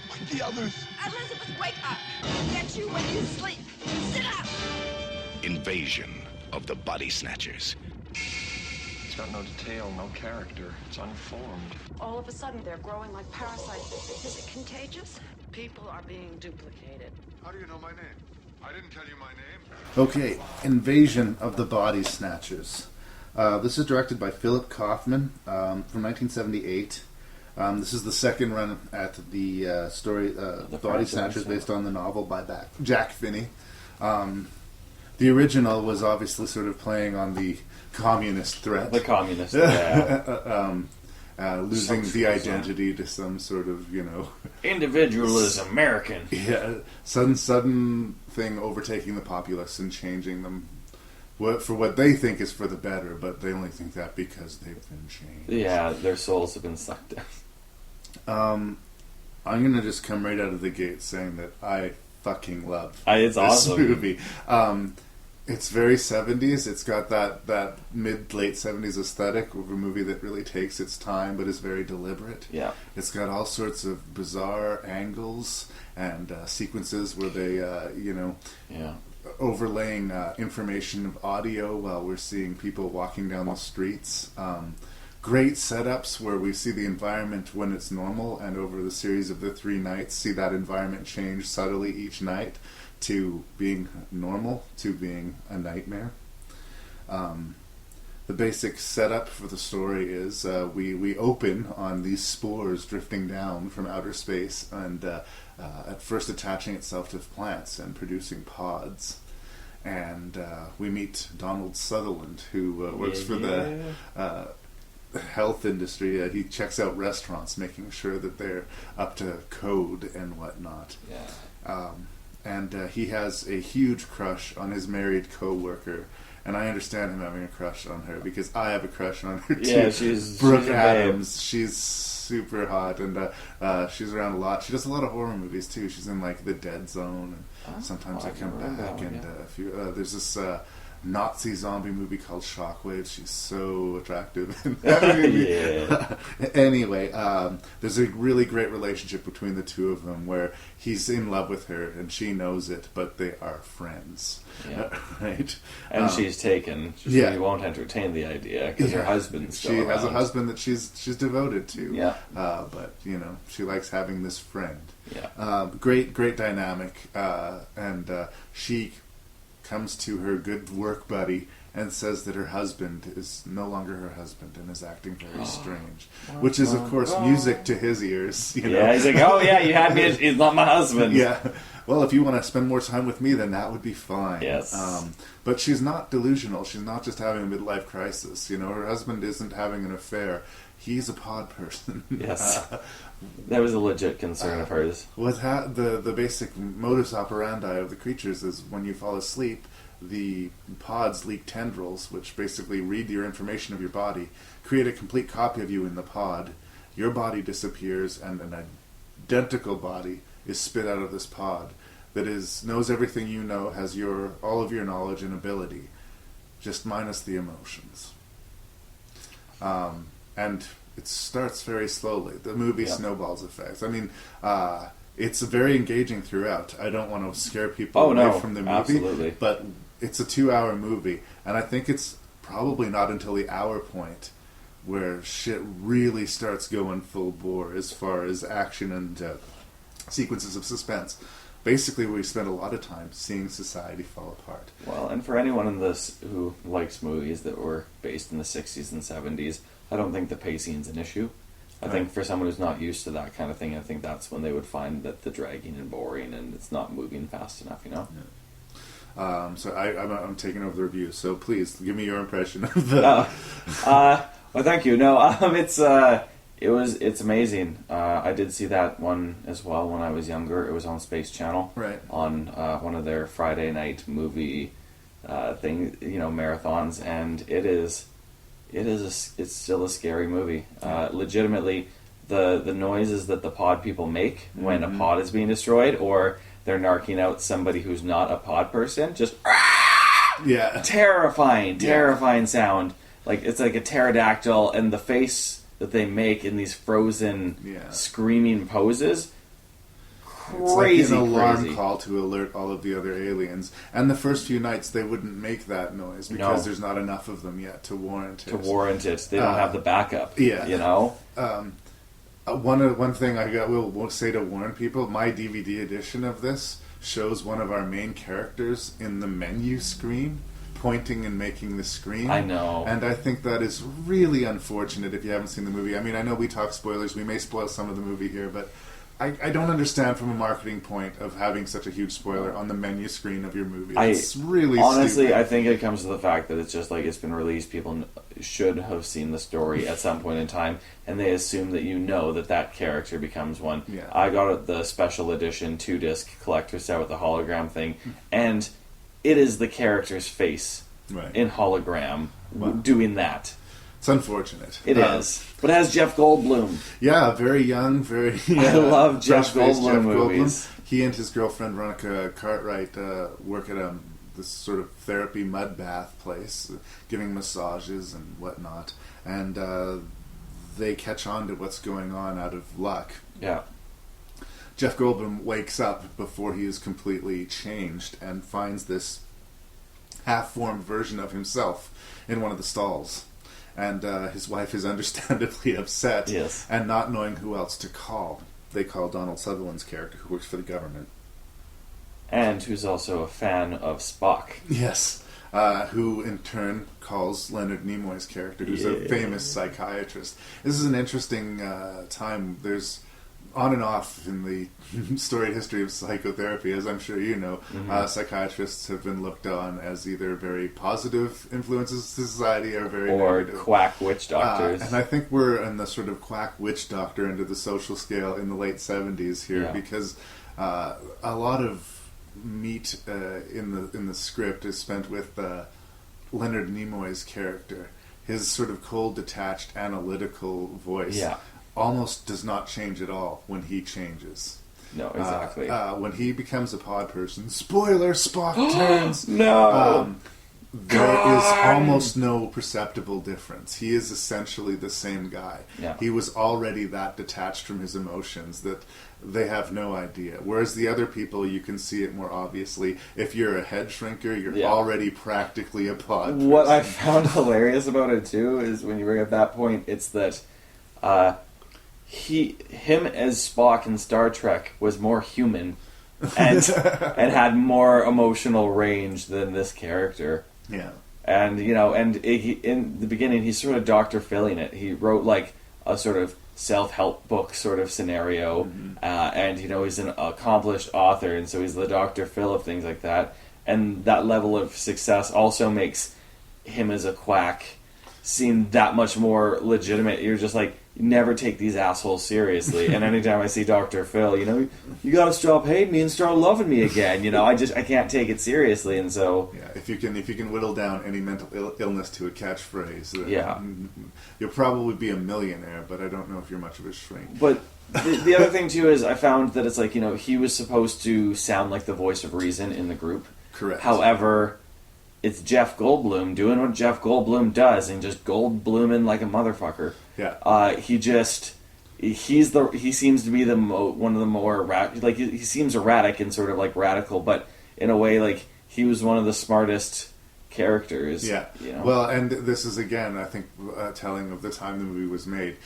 Like the others. Elizabeth, wake up! I'll get you when you sleep. Sit up! Invasion of the Body Snatchers. It's got no detail, no character. It's unformed. All of a sudden, they're growing like parasites. Is it contagious? People are being duplicated. How do you know my name? I didn't tell you my name. Okay, Invasion of the Body Snatchers. This is directed by Philip Kaufman from 1978. This is the second run at the story Body Snatchers, based on the novel by Jack Finney. The original was obviously sort of playing on the communist threat. The communist, yeah. Losing the identity to some sort of, Individualism, American. Yeah, sudden thing overtaking the populace and changing them for what they think is for the better, but they only think that because they've been changed. Yeah, their souls have been sucked down. I'm going to just come right out of the gate saying that I fucking love it's this awesome. movie. It's very 70s. It's got that mid-late 70s aesthetic of a movie that really takes its time but is very deliberate. Yeah. It's got all sorts of bizarre angles and sequences where they, overlaying information of audio while we're seeing people walking down the streets. Great setups where we see the environment when it's normal, and over the series of the 3 nights see that environment change subtly each night to being normal, to being a nightmare. The basic setup for the story is we open on these spores drifting down from outer space and at first attaching itself to plants and producing pods. And we meet Donald Sutherland, who works for the health industry. He checks out restaurants, making sure that they're up to code and whatnot. Yeah. And he has a huge crush on his married co-worker. And I understand him having a crush on her because I have a crush on her too. Yeah, she's Brooke a Adams. She's super hot, and she's around a lot. She does a lot of horror movies too. She's in like The Dead Zone, and sometimes I come back. And a few, there's this Nazi zombie movie called Shockwave. She's so attractive in that movie. Yeah. Anyway, there's a really great relationship between the two of them where he's in love with her and she knows it, but they are friends. Yeah. Right? And she's taken. She won't entertain the idea because her husband's still around. She has a husband that she's devoted to. Yeah. But, she likes having this friend. Yeah. Great dynamic. And she comes to her good work buddy and says that her husband is no longer her husband and is acting very strange, which is, of course, music to his ears. Yeah, he's like, oh yeah, you had me, he's not my husband. Yeah. Well, if you want to spend more time with me, then that would be fine. Yes. But she's not delusional. She's not just having a midlife crisis. Her husband isn't having an affair. He's a pod person. Yes. That was a legit concern of hers. The basic modus operandi of the creatures is when you fall asleep, the pods leak tendrils, which basically read your information of your body, create a complete copy of you in the pod. Your body disappears, and an identical body is spit out of this pod that knows everything you know, has all of your knowledge and ability, just minus the emotions. And it starts very slowly. The movie snowballs effects. I mean, it's very engaging throughout. I don't want to scare people away from the movie, absolutely. But it's a 2-hour movie, and I think it's probably not until the hour point where shit really starts going full bore as far as action and sequences of suspense. Basically, we spend a lot of time seeing society fall apart. Well, and for anyone in this who likes movies that were based in the 60s and 70s, I don't think the pacing's an issue. I think for someone who's not used to that kind of thing, I think that's when they would find that the dragging and boring and it's not moving fast enough, Yeah. So I'm taking over the review. So please give me your impression of the. Well, thank you. No, it's amazing. I did see that one as well when I was younger. It was on Space Channel, right? On one of their Friday night movie marathons, and it's still a scary movie. Legitimately, the noises that the pod people make when a pod is being destroyed, or they're narking out somebody who's not a pod person, just terrifying sound. Like it's like a pterodactyl, and the face that they make in these frozen screaming poses. Crazy, it's like an alarm call to alert all of the other aliens. And the first few nights they wouldn't make that noise because there's not enough of them yet to warrant it. They don't have the backup. Yeah. One thing I will say to warn people, my DVD edition of this shows one of our main characters in the menu screen pointing and making the screen. I know. And I think that is really unfortunate if you haven't seen the movie. I mean, I know we talk spoilers, we may spoil some of the movie here, but I don't understand from a marketing point of having such a huge spoiler on the menu screen of your movie. It's really honestly, stupid. I think it comes to the fact that it's just like it's been released. People should have seen the story at some point in time, and they assume that that character becomes one. Yeah. I got the special edition 2-disc collector set with the hologram thing, and it is the character's face in hologram doing that. It's unfortunate. It is. But it has Jeff Goldblum. Yeah, very young, I love Jeff Goldblum movies. He and his girlfriend, Veronica Cartwright, work at this sort of therapy mud bath place, giving massages and whatnot. And they catch on to what's going on out of luck. Yeah. Jeff Goldblum wakes up before he is completely changed and finds this half-formed version of himself in one of the stalls. And his wife is understandably upset, and not knowing who else to call. They call Donald Sutherland's character, who works for the government. And who's also a fan of Spock. Yes, who in turn calls Leonard Nimoy's character, who's a famous psychiatrist. This is an interesting time. There's on and off in the storied history of psychotherapy, as I'm sure you know, psychiatrists have been looked on as either very positive influences to society or very negative. Quack witch doctors. And I think we're in the sort of quack witch doctor end of the social scale in the late 70s here, because a lot of meat in the script is spent with Leonard Nimoy's character. His sort of cold, detached, analytical voice almost does not change at all when he changes. No, exactly. When he becomes a pod person, spoiler, Spock turns. No! there is almost no perceptible difference. He is essentially the same guy. Yeah. He was already that detached from his emotions that they have no idea. Whereas the other people, you can see it more obviously. If you're a head shrinker, you're already practically a pod person. What I found hilarious about it too is when you bring up that point, it's that him as Spock in Star Trek was more human and had more emotional range than this character. Yeah. And in the beginning, he's sort of Dr. Philling it. He wrote like a sort of self-help book sort of scenario, and he's an accomplished author, and so he's the Dr. Phil of things like that. And that level of success also makes him as a quack seem that much more legitimate. You're just like, never take these assholes seriously. And anytime I see Dr. Phil, you gotta stop hating me and start loving me again. I can't take it seriously. And so, yeah, if you can whittle down any mental illness to a catchphrase, then, you'll probably be a millionaire. But I don't know if you're much of a shrink. But the other thing too is I found that it's like he was supposed to sound like the voice of reason in the group. Correct. However, it's Jeff Goldblum doing what Jeff Goldblum does and just Goldbluming like a motherfucker. Yeah. He seems to be one of the more he seems erratic and sort of like radical, but in a way like he was one of the smartest characters. Yeah. Well, and this is again, I think, telling of the time the movie was made.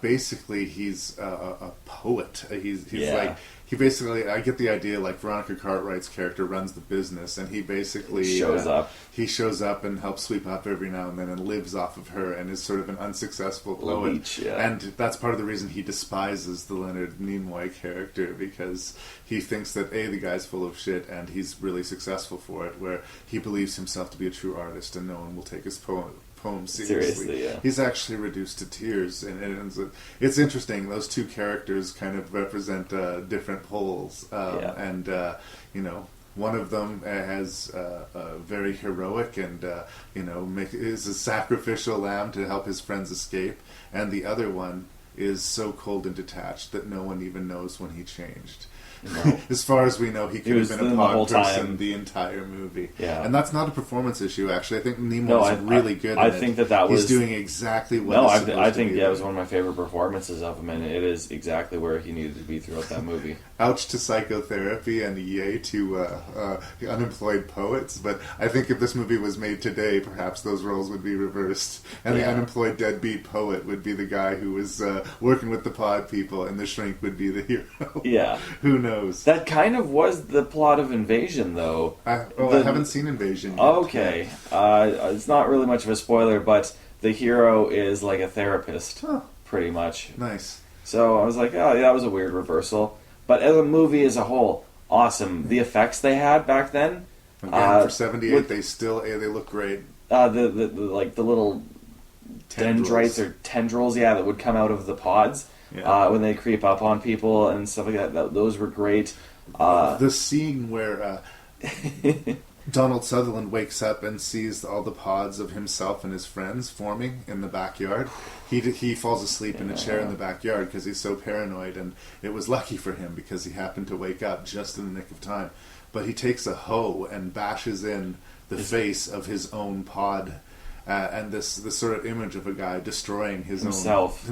Basically, he's a poet. He's like. He basically, I get the idea, like Veronica Cartwright's character runs the business, and he basically shows up. He shows up and helps sweep up every now and then, and lives off of her, and is sort of an unsuccessful poet. Leech, yeah. And that's part of the reason he despises the Leonard Nimoy character, because he thinks that the guy's full of shit, and he's really successful for it. Where he believes himself to be a true artist, and no one will take his poem seriously. Yeah. He's actually reduced to tears, and it's interesting. Those two characters kind of represent different poles, and one of them has very heroic and is a sacrificial lamb to help his friends escape, and the other one is so cold and detached that no one even knows when he changed. No. As far as we know, he could have been a pod person the entire movie. Yeah. And that's not a performance issue, actually. I think Nimoy's really good at it. I think that was... He's doing exactly what he's supposed to be. I think it was one of my favorite performances of him, and it is exactly where he needed to be throughout that movie. Ouch to psychotherapy and yay to unemployed poets, but I think if this movie was made today, perhaps those roles would be reversed, and the unemployed deadbeat poet would be the guy who was working with the pod people, and the shrink would be the hero. Yeah. Who knows? That kind of was the plot of Invasion, though. I haven't seen Invasion yet. Okay. It's not really much of a spoiler, but the hero is like a therapist, pretty much. Nice. So I was like, oh, yeah, that was a weird reversal. But as a movie as a whole, awesome. The effects they had back then... Again, for 78, they look great. The little dendrites or tendrils, that would come out of the pods. Yeah. When they creep up on people and stuff like that, those were great. The scene where Donald Sutherland wakes up and sees all the pods of himself and his friends forming in the backyard. He falls asleep in a chair in the backyard because he's so paranoid, and it was lucky for him because he happened to wake up just in the nick of time. But he takes a hoe and bashes in the face of his own pod. And this sort of image of a guy destroying himself,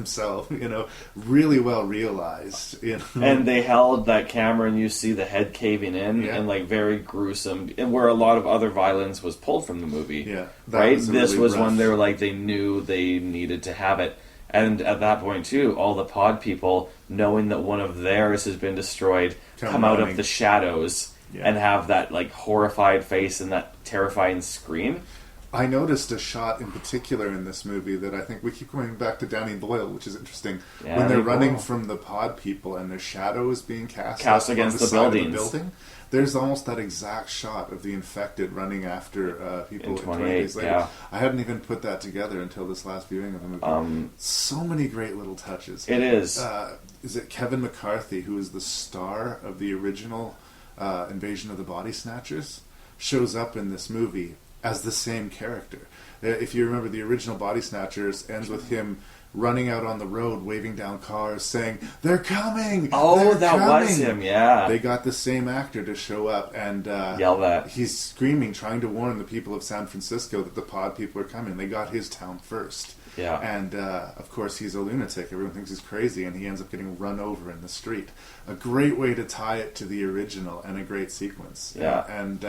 really well realized. And they held that camera, and you see the head caving in, and like very gruesome, and where a lot of other violence was pulled from the movie. Yeah, right. This was when they were like they knew they needed to have it, and at that point too, all the pod people, knowing that one of theirs has been destroyed, come out of the shadows and have that like horrified face and that terrifying scream. I noticed a shot in particular in this movie that I think we keep going back to Danny Boyle, which is interesting. Yeah, when they're running from the pod people and their shadow is being cast against the building, there's almost that exact shot of the infected running after people in 28 days later. Yeah. I hadn't even put that together until this last viewing of the movie. So many great little touches. It is. Is it Kevin McCarthy, who is the star of the original Invasion of the Body Snatchers, shows up in this movie as the same character. If you remember, the original Body Snatchers ends with him running out on the road, waving down cars, saying, "They're coming! Oh, They're that coming!" was him, yeah. They got the same actor to show up and yell that. He's screaming, trying to warn the people of San Francisco that the pod people are coming. They got his town first. Yeah. And, of course, he's a lunatic. Everyone thinks he's crazy, and he ends up getting run over in the street. A great way to tie it to the original, and a great sequence. Yeah. And,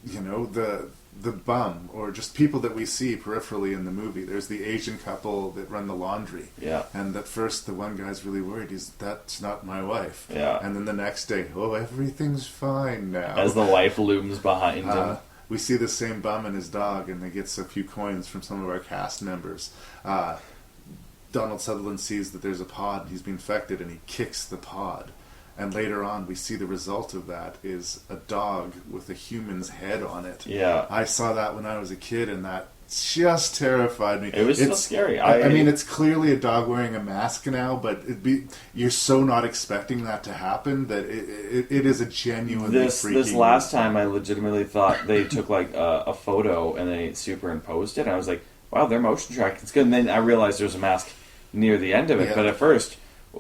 you know, the bum, or just people that we see peripherally in the movie. There's the Asian couple that run the laundry. Yeah. And at first, the one guy's really worried. That's not my wife. Yeah. And then the next day, oh, everything's fine now. As the wife looms behind him. We see the same bum and his dog, and they gets a few coins from some of our cast members. Donald Sutherland sees that there's a pod, and he's been infected, and he kicks the pod. And later on, we see the result of that is a dog with a human's head on it. Yeah. I saw that when I was a kid, and that just terrified me. It was so scary. I mean, it's clearly a dog wearing a mask now, but you're so not expecting that to happen that it is a genuinely freaky This last time, I legitimately thought they took like a photo and they superimposed it. And I was like, wow, their motion tracking's good. And then I realized there was a mask near the end of it. Yeah. But at first,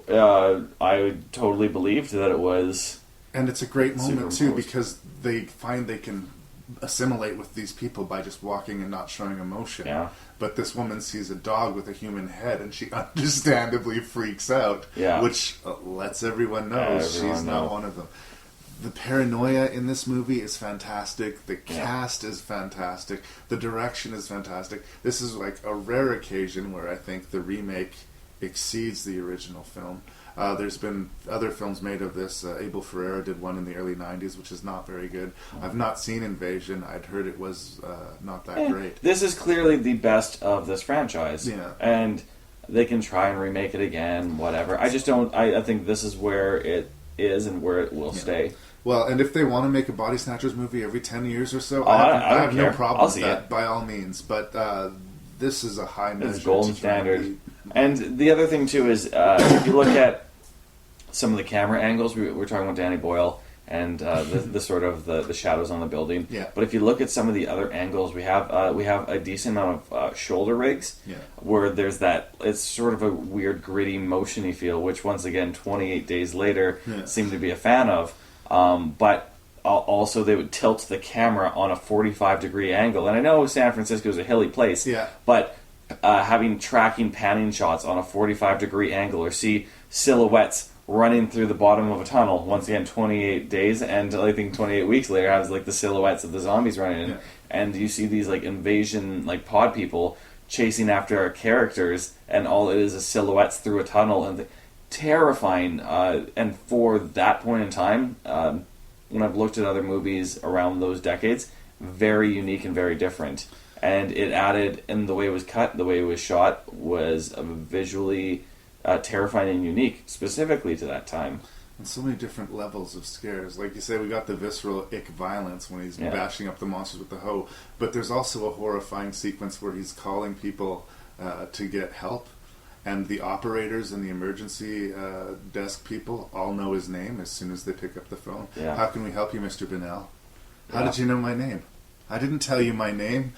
I totally believed that it was. And it's a great moment too, superimposed. because they find they can assimilate with these people by just walking and not showing emotion. Yeah. But this woman sees a dog with a human head, and she understandably freaks out. Yeah. Which lets everyone know she's not one of them. The paranoia in this movie is fantastic. The cast is fantastic. The direction is fantastic. This is like a rare occasion where I think the remake exceeds the original film. There's been other films made of this. Abel Ferrara did one in the early 90s, which is not very good. I've not seen Invasion. I'd heard it was not that great. This is clearly the best of this franchise. Yeah. And they can try and remake it again, whatever. I just don't... I think this is where it is and where it will stay. Well, and if they want to make a Body Snatchers movie every 10 years or so, I I have no care. problem I'll with see that, it. by all means. But this is a high measure. It's golden to try and standard. And the other thing, too, is if you look at some of the camera angles, we're talking about Danny Boyle and the sort of the shadows on the building. Yeah. But if you look at some of the other angles, we have a decent amount of shoulder rigs where there's that, it's sort of a weird gritty motiony feel, which once again 28 days later seem to be a fan of. But also they would tilt the camera on a 45-degree angle. And I know San Francisco is a hilly place, but having tracking panning shots on a 45-degree angle, or see silhouettes running through the bottom of a tunnel, once again 28 days, and I think 28 weeks later has like the silhouettes of the zombies running in, and you see these like invasion like pod people chasing after our characters, and all it is silhouettes through a tunnel, and terrifying. And for that point in time, when I've looked at other movies around those decades, very unique and very different. And it added, and the way it was cut, the way it was shot, was visually terrifying and unique, specifically to that time. And so many different levels of scares. Like you say, we got the visceral ick violence when he's bashing up the monsters with the hoe, but there's also a horrifying sequence where he's calling people to get help, and the operators and the emergency desk people all know his name as soon as they pick up the phone. Yeah. How can we help you, Mr. Bennell? How did you know my name? I didn't tell you my name.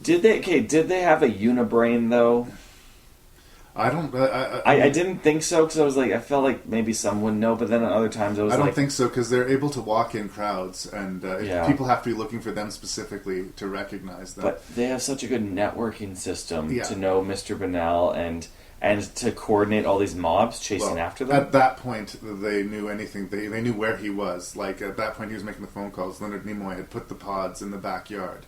Did they have a unibrain though? I don't. I didn't think so, because I was like, I felt like maybe some would know, but then at other times I don't think so, because they're able to walk in crowds, and Yeah. people have to be looking for them specifically to recognize them. But they have such a good networking system Yeah. to know Mr. Bennell and to coordinate all these mobs chasing after them. At that point, they knew anything. They knew where he was. Like, at that point, he was making the phone calls. Leonard Nimoy had put the pods in the backyard.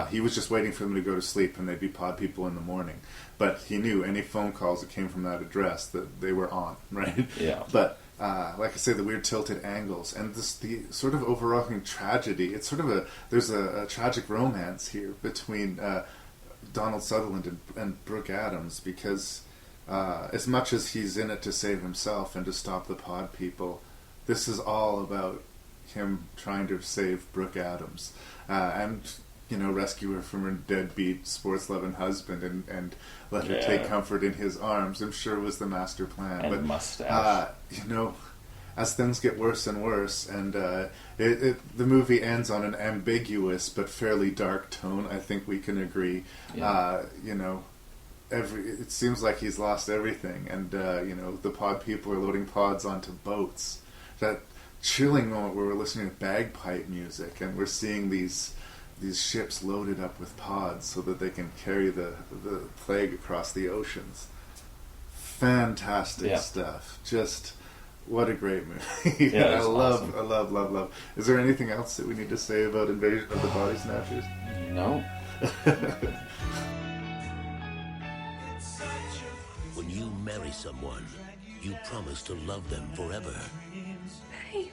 He was just waiting for them to go to sleep, and they'd be pod people in the morning. But he knew any phone calls that came from that address that they were on, right? Yeah. But like I say, the weird tilted angles and the sort of overarching tragedy. It's sort of there's a tragic romance here between Donald Sutherland and Brooke Adams, because as much as he's in it to save himself and to stop the pod people, this is all about him trying to save Brooke Adams and rescue her from her deadbeat sports-loving husband and let her take comfort in his arms. I'm sure was the master plan. And but mustache. as things get worse and worse, and the movie ends on an ambiguous but fairly dark tone. I think we can agree. Yeah. It seems like he's lost everything, and the pod people are loading pods onto boats. That chilling moment where we're listening to bagpipe music, and we're seeing these ships loaded up with pods so that they can carry the plague across the oceans. Fantastic stuff. Just what a great movie. Yeah, I awesome. love. Is there anything else that we need to say about Invasion of the Body Snatchers? No. When you marry someone, you promise to love them forever. Baby.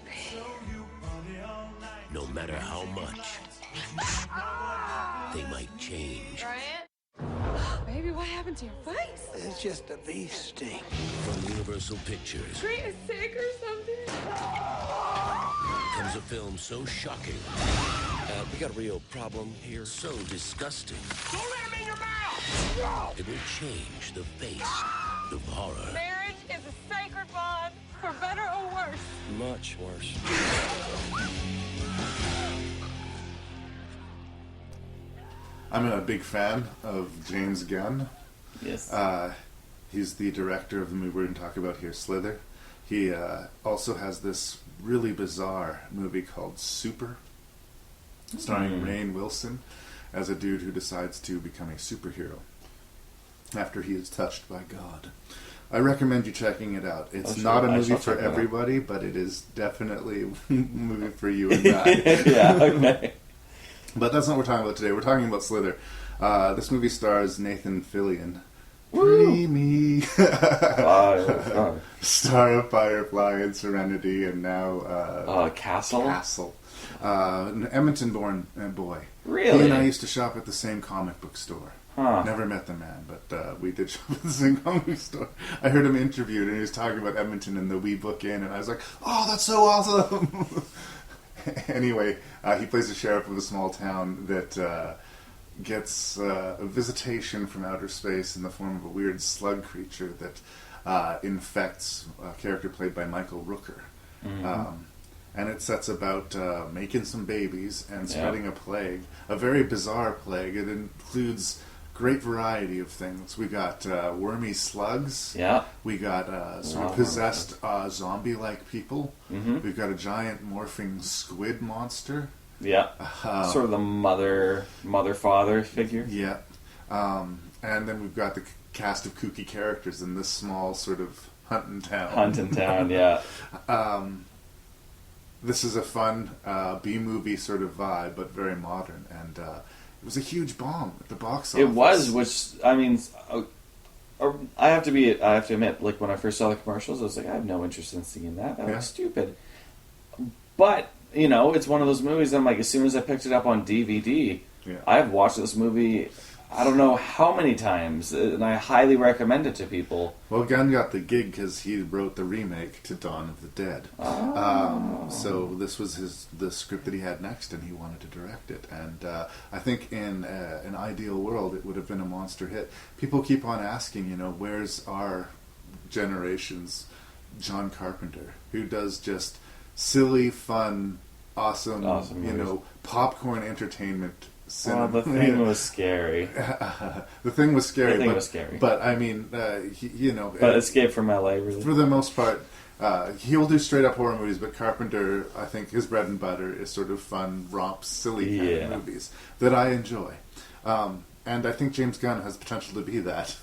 No matter how much they might change. Baby, what happened to your face? It's just a bee sting. From Universal Pictures Are you sick or something? comes a film so shocking. We got a real problem here. So disgusting. Don't let him in your mouth! It will change the face of horror. Marriage is a sacred bond, for better or worse. Much worse. I'm a big fan of James Gunn. Yes. He's the director of the movie we're going to talk about here, Slither. He also has this really bizarre movie called Super, starring Rainn Wilson as a dude who decides to become a superhero after he is touched by God. I recommend you checking it out. It's not a movie for everybody, but it is definitely a movie for you and I. Yeah, okay. But that's not what we're talking about today. We're talking about Slither. This movie stars Nathan Fillion. Woo! Free me. Oh. Star of Firefly and Serenity, and now Castle. Castle. An Edmonton-born boy. Really? He and I used to shop at the same comic book store. Huh. Never met the man, but we did shop at the same comic book store. I heard him interviewed, and he was talking about Edmonton and the Wee Book Inn, and I was like, "Oh, that's so awesome!" Anyway, he plays the sheriff of a small town that gets a visitation from outer space in the form of a weird slug creature that infects a character played by Michael Rooker. Mm-hmm. And it sets about making some babies and spreading a plague, a very bizarre plague. It includes great variety of things. We got wormy slugs. Yeah. We got sort of possessed zombie-like people. Mm-hmm. We've got a giant morphing squid monster. Yeah. Sort of the mother-father figure. Yeah. And then we've got the cast of kooky characters in this small sort of hunting town. Yeah. This is a fun B-movie sort of vibe, but very modern. And it was a huge bomb at the box office. It was, which, I mean, I have to admit, like, when I first saw the commercials, I was like, I have no interest in seeing that. That was stupid. But, you know, it's one of those movies that I'm like, as soon as I picked it up on DVD, I have watched this movie, I don't know how many times, and I highly recommend it to people. Well, Gunn got the gig because he wrote the remake to Dawn of the Dead. So this was the script that he had next, and he wanted to direct it. And I think in an ideal world, it would have been a monster hit. People keep on asking, you know, where's our generation's John Carpenter, who does just silly, fun, awesome you know, popcorn entertainment cinema. Well, the thing was scary. The thing was scary. Was scary. But I mean, you know. But Escape from LA, really. For the most part, he'll do straight up horror movies. But Carpenter, I think, his bread and butter is sort of fun, romp, silly kind of movies that I enjoy. And I think James Gunn has potential to be that.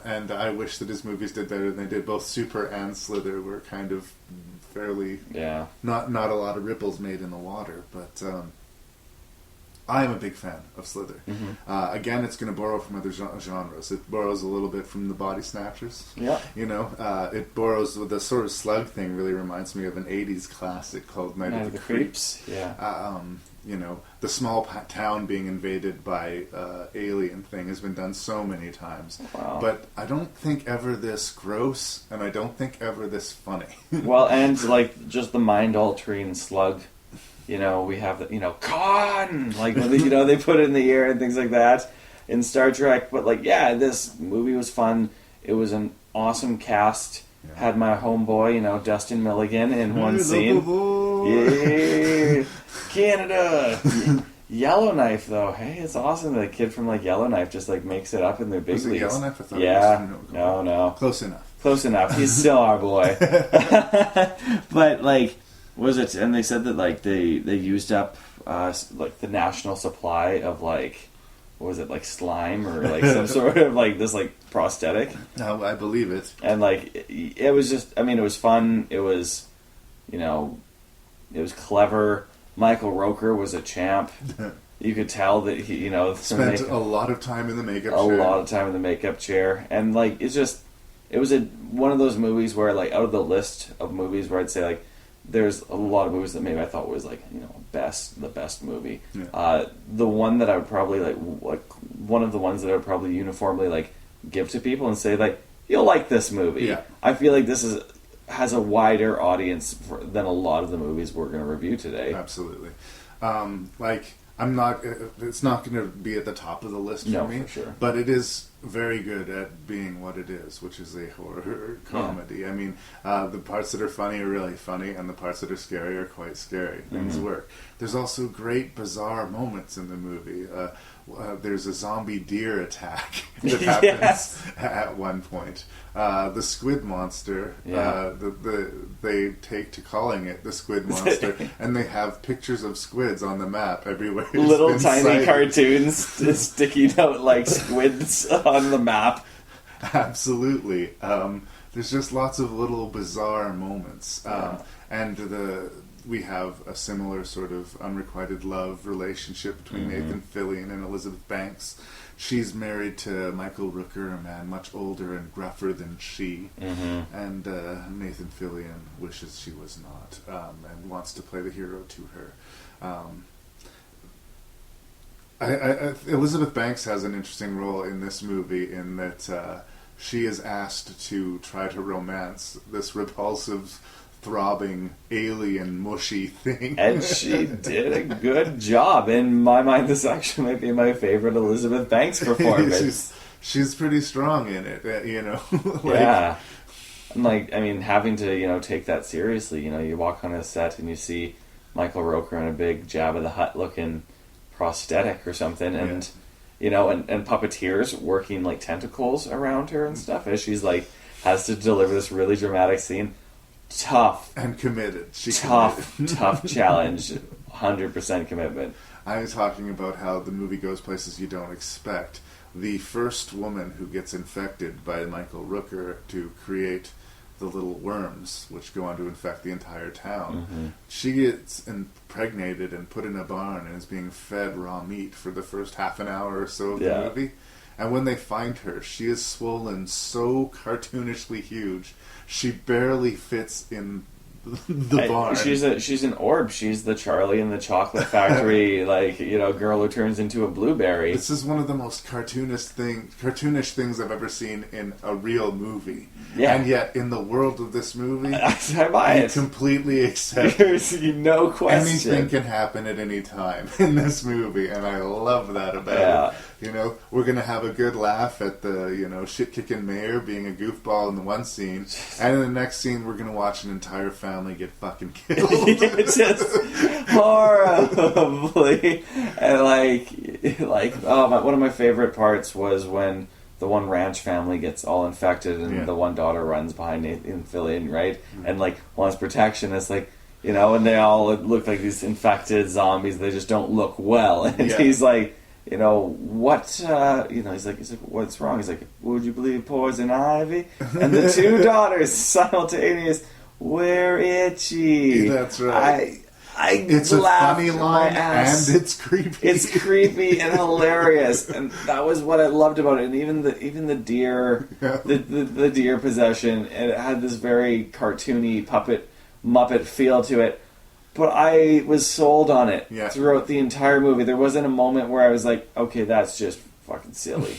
And I wish that his movies did better than they did. Both Super and Slither were kind of fairly not a lot of ripples made in the water, but. I am a big fan of Slither. Mm-hmm. Again, it's going to borrow from other genres. It borrows a little bit from the Body Snatchers. Yeah. You know, it borrows the sort of slug thing. Really reminds me of an '80s classic called Night of the Creeps. Yeah. You know, the small town being invaded by alien thing has been done so many times. Wow. But I don't think ever this gross, and I don't think ever this funny. Well, and like just the mind-altering slug. You know, we have the, you know, Khan! Like, you know, they put it in the air and things like that in Star Trek. But, like, yeah, this movie was fun. It was an awesome cast. Had my homeboy, Dustin Milligan in one scene. Yeah, Canada. Yellowknife, though, hey, it's awesome. The kid from Yellowknife just makes it up in their big Was it leagues. Yellowknife? I thought Yeah, it was, no. Close enough. Close enough. He's still our boy. But was it? And they said that they used up the national supply of what was it, slime or some sort of this prosthetic. No, I believe it. And it was just, it was fun. It was, it was clever. Michael Roker was a champ. You could tell that he, spent a lot of time in the makeup chair. A lot of time in the makeup chair. And it's just, it was one of those movies where out of the list of movies where I'd say there's a lot of movies that maybe I thought was the best movie. Yeah. The one that I would probably one of the ones that I would probably uniformly give to people and say you'll like this movie. Yeah. I feel this has a wider audience than a lot of the movies we're going to review today. Absolutely. I'm not. It's not going to be at the top of the list for me. For sure. But it is very good at being what it is, which is a horror comedy. Yeah. I mean, the parts that are funny are really funny, and the parts that are scary are quite scary. Things work. There's also great bizarre moments in the movie. There's a zombie deer attack that happens at one point. The squid monster, they take to calling it the squid monster, and they have pictures of squids on the map everywhere. Little tiny cartoons sticking out squids on the map. Absolutely. There's just lots of little bizarre moments. And we have a similar sort of unrequited love relationship between Nathan Fillion and Elizabeth Banks. She's married to Michael Rooker, a man much older and gruffer than she. And Nathan Fillion wishes she was not, and wants to play the hero to her. Elizabeth Banks has an interesting role in this movie in that she is asked to try to romance this repulsive, throbbing, alien, mushy thing. And she did a good job. In my mind, this actually might be my favorite Elizabeth Banks performance. she's pretty strong in it, yeah. And having to, take that seriously, you walk on a set and you see Michael Roker in a big Jabba the Hutt looking prosthetic or something, and and puppeteers working tentacles around her and stuff as she's has to deliver this really dramatic scene. Tough and committed. Tough challenge. 100% commitment. I was talking about how the movie goes places you don't expect. The first woman who gets infected by Michael Rooker to create the little worms, which go on to infect the entire town, she gets impregnated and put in a barn and is being fed raw meat for the first half an hour or so of the movie. And when they find her, she is swollen so cartoonishly huge, she barely fits in the barn. She's an orb. She's the Charlie in the Chocolate Factory, girl who turns into a blueberry. This is one of the most cartoonish things I've ever seen in a real movie. Yeah. And yet, in the world of this movie, I buy it. Completely accept. There's no question. Anything can happen at any time in this movie, and I love that about it. We're going to have a good laugh at the, shit-kicking mayor being a goofball in the one scene, and in the next scene, we're going to watch an entire family get fucking killed. Just horribly. And one of my favorite parts was when the one ranch family gets all infected and the one daughter runs behind Nathan Fillion, right? And wants protection. It's and they all look like these infected zombies. They just don't look well. And he's what? He's like, what's wrong? He's like, would you believe poison ivy? And the two daughters simultaneous, we're itchy. That's right. It's a funny line and it's creepy. It's creepy and hilarious, and that was what I loved about it. And even the deer, the deer possession, and it had this very cartoony Muppet feel to it. But I was sold on it throughout the entire movie. There wasn't a moment where I was like, okay, that's just fucking silly.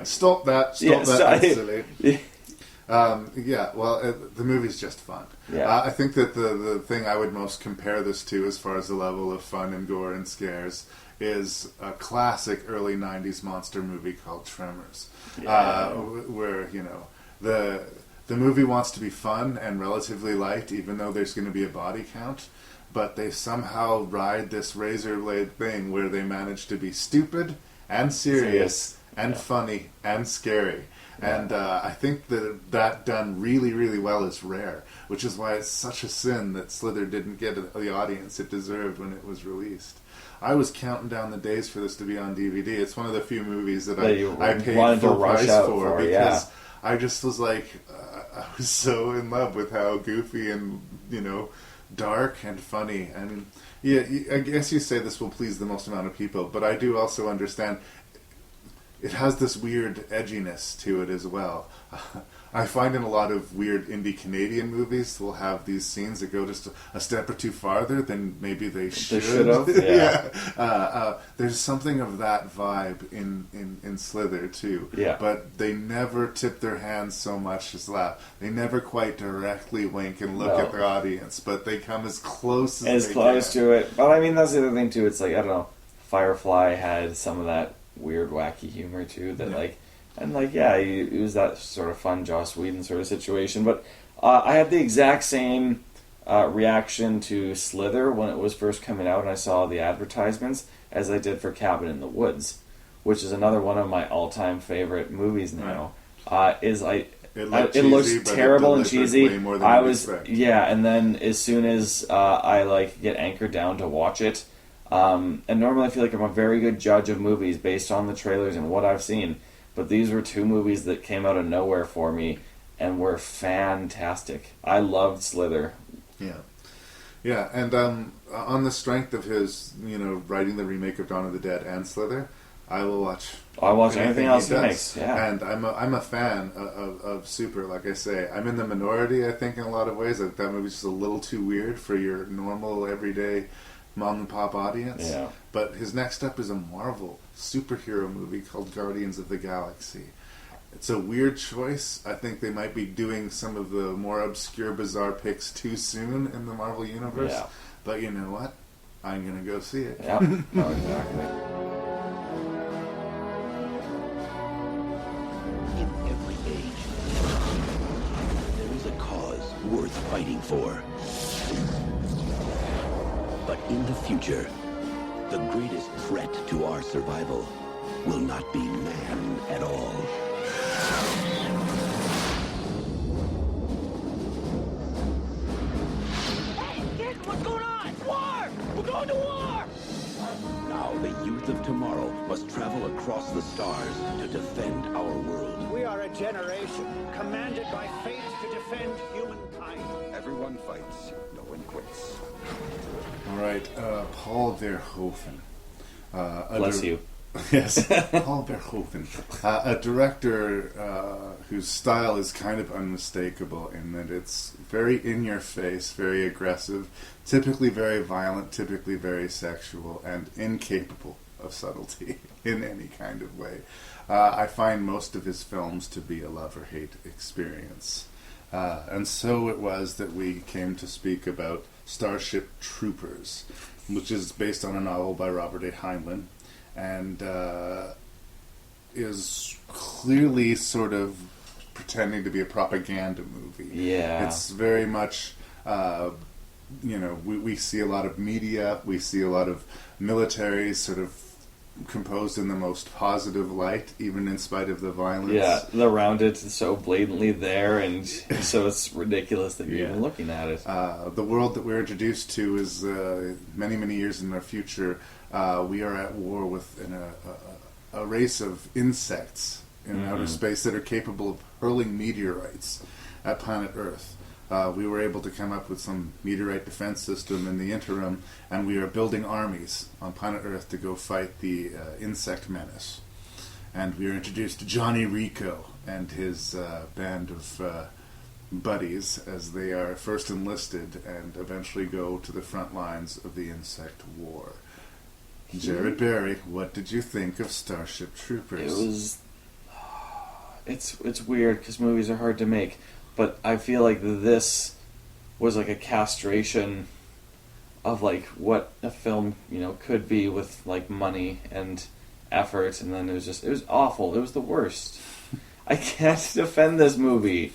Stop that. That's silly. The movie's just fun. I think that the thing I would most compare this to as far as the level of fun and gore and scares is a classic early 90s monster movie called Tremors, where, the movie wants to be fun and relatively light, even though there's going to be a body count. But they somehow ride this razor blade thing where they manage to be stupid and serious and funny and scary. Yeah. And I think that done really, really well is rare, which is why it's such a sin that Slither didn't get the audience it deserved when it was released. I was counting down the days for this to be on DVD. It's one of the few movies that I paid full price for because I just was like, I was so in love with how goofy and, dark and funny. I mean, yeah, I guess you say this will please the most amount of people, but I do also understand it has this weird edginess to it as well. I find in a lot of weird indie Canadian movies will have these scenes that go just a step or two farther than maybe they should. They should have, yeah. There's something of that vibe in Slither too. Yeah. But they never tip their hands so much as laugh. They never quite directly wink and look at their audience, but they come as close as they can. To it. But I mean, that's the other thing too. It's like, I don't know, Firefly had some of that weird, wacky humor too. It was that sort of fun Joss Whedon sort of situation. But I had the exact same reaction to Slither when it was first coming out and I saw the advertisements as I did for Cabin in the Woods, which is another one of my all-time favorite movies now. It looks terrible and cheesy. And then as soon as I get anchored down to watch it, and normally I feel like I'm a very good judge of movies based on the trailers and what I've seen, but these were two movies that came out of nowhere for me and were fantastic. I loved Slither. Yeah, and on the strength of his, writing the remake of Dawn of the Dead and Slither, I will watch. I'll watch anything else he makes. Yeah, and I'm a fan of Super. Like I say, I'm in the minority. I think in a lot of ways that movie's just a little too weird for your normal everyday mom and pop audience. Yeah. But his next up is a Marvel superhero movie called Guardians of the Galaxy. It's a weird choice. I think they might be doing some of the more obscure, bizarre picks too soon in the Marvel universe. Yeah. But you know what? I'm going to go see it. Yeah. No, exactly. In every age, there is a cause worth fighting for. But in the future, the greatest threat to our survival will not be man at all. Hey, kids, what's going on? War! We're going to war! Now the youth of tomorrow must travel across the stars to defend our world. We are a generation commanded by fate to defend humankind. Everyone fights, no one quits. All right, Paul Verhoeven. Bless you. Yes, Paul Verhoeven. A director whose style is kind of unmistakable in that it's very in-your-face, very aggressive, typically very violent, typically very sexual, and incapable of subtlety in any kind of way. I find most of his films to be a love or hate experience. And so it was that we came to speak about Starship Troopers, which is based on a novel by Robert A. Heinlein, and is clearly sort of pretending to be a propaganda movie. Yeah. It's very much, we see a lot of media, we see a lot of militaries sort of composed in the most positive light, even in spite of the violence. Yeah, around it is so blatantly there, and so it's ridiculous that you're even looking at it. The world that we're introduced to is many, many years in our future. We are at war with a race of insects in outer space that are capable of hurling meteorites at planet Earth. We were able to come up with some meteorite defense system in the interim, and we are building armies on planet Earth to go fight the insect menace. And we are introduced to Johnny Rico and his band of buddies as they are first enlisted and eventually go to the front lines of the insect war. Jared Barry, what did you think of Starship Troopers? It's weird because movies are hard to make. But I feel like this was like a castration of like what a film, could be with like money and effort, and then it was awful. It was the worst. I can't defend this movie.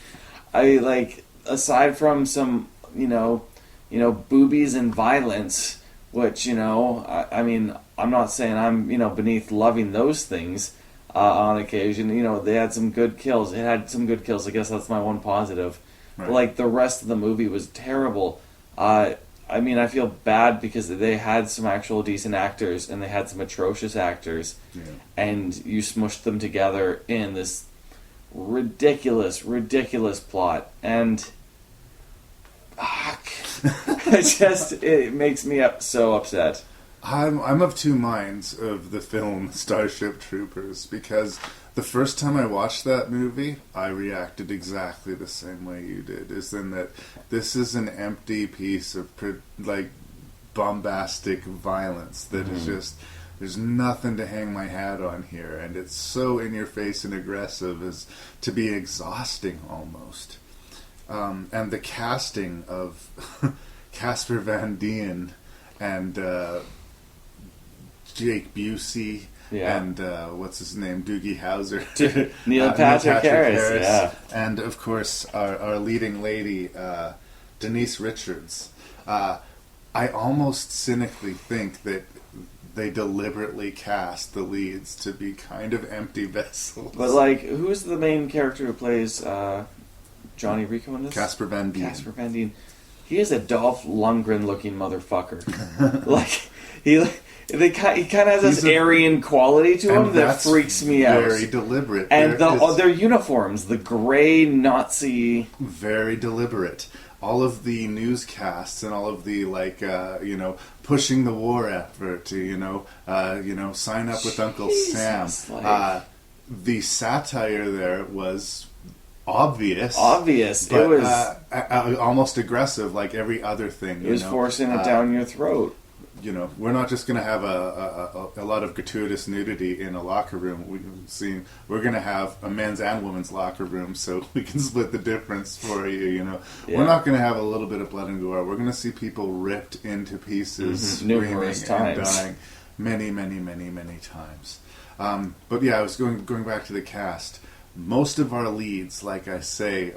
aside from some, boobies and violence, which, I mean, I'm not saying I'm, beneath loving those things on occasion. They had some good kills. It had some good kills. I guess that's my one positive. Right. But, like, the rest of the movie was terrible. I mean, I feel bad because they had some actual decent actors and they had some atrocious actors. Yeah. And you smushed them together in this ridiculous plot. And it makes me so upset. I'm of two minds of the film Starship Troopers, because the first time I watched that movie, I reacted exactly the same way you did. Is in that this is an empty piece of bombastic violence that is just, there's nothing to hang my hat on here, and it's so in your face and aggressive as to be exhausting almost. And the casting of Casper Van Dien and Jake Busey. Yeah. And what's his name? Doogie Howser. Neil Patrick Harris. Yeah. And, of course, our leading lady, Denise Richards. I almost cynically think that they deliberately cast the leads to be kind of empty vessels. But, who's the main character who plays Johnny Rico in this? Casper Van Dien. Casper Van Dien. He is a Dolph Lundgren-looking motherfucker. He kind of has this Aryan quality to him that freaks me out. Very deliberate. And their uniforms, the gray Nazi... Very deliberate. All of the newscasts and all of the, pushing the war effort to, sign up with Uncle Sam. The satire there was obvious. But, it was... almost aggressive, like every other thing. It was forcing it down your throat. We're not just going to have a lot of gratuitous nudity in a locker room. We're going to have a men's and women's locker room, so we can split the difference for you. Yeah. We're not going to have a little bit of blood and gore. We're going to see people ripped into pieces, screaming and dying, many, many, many, many times. But yeah, I was going back to the cast. Most of our leads, like I say,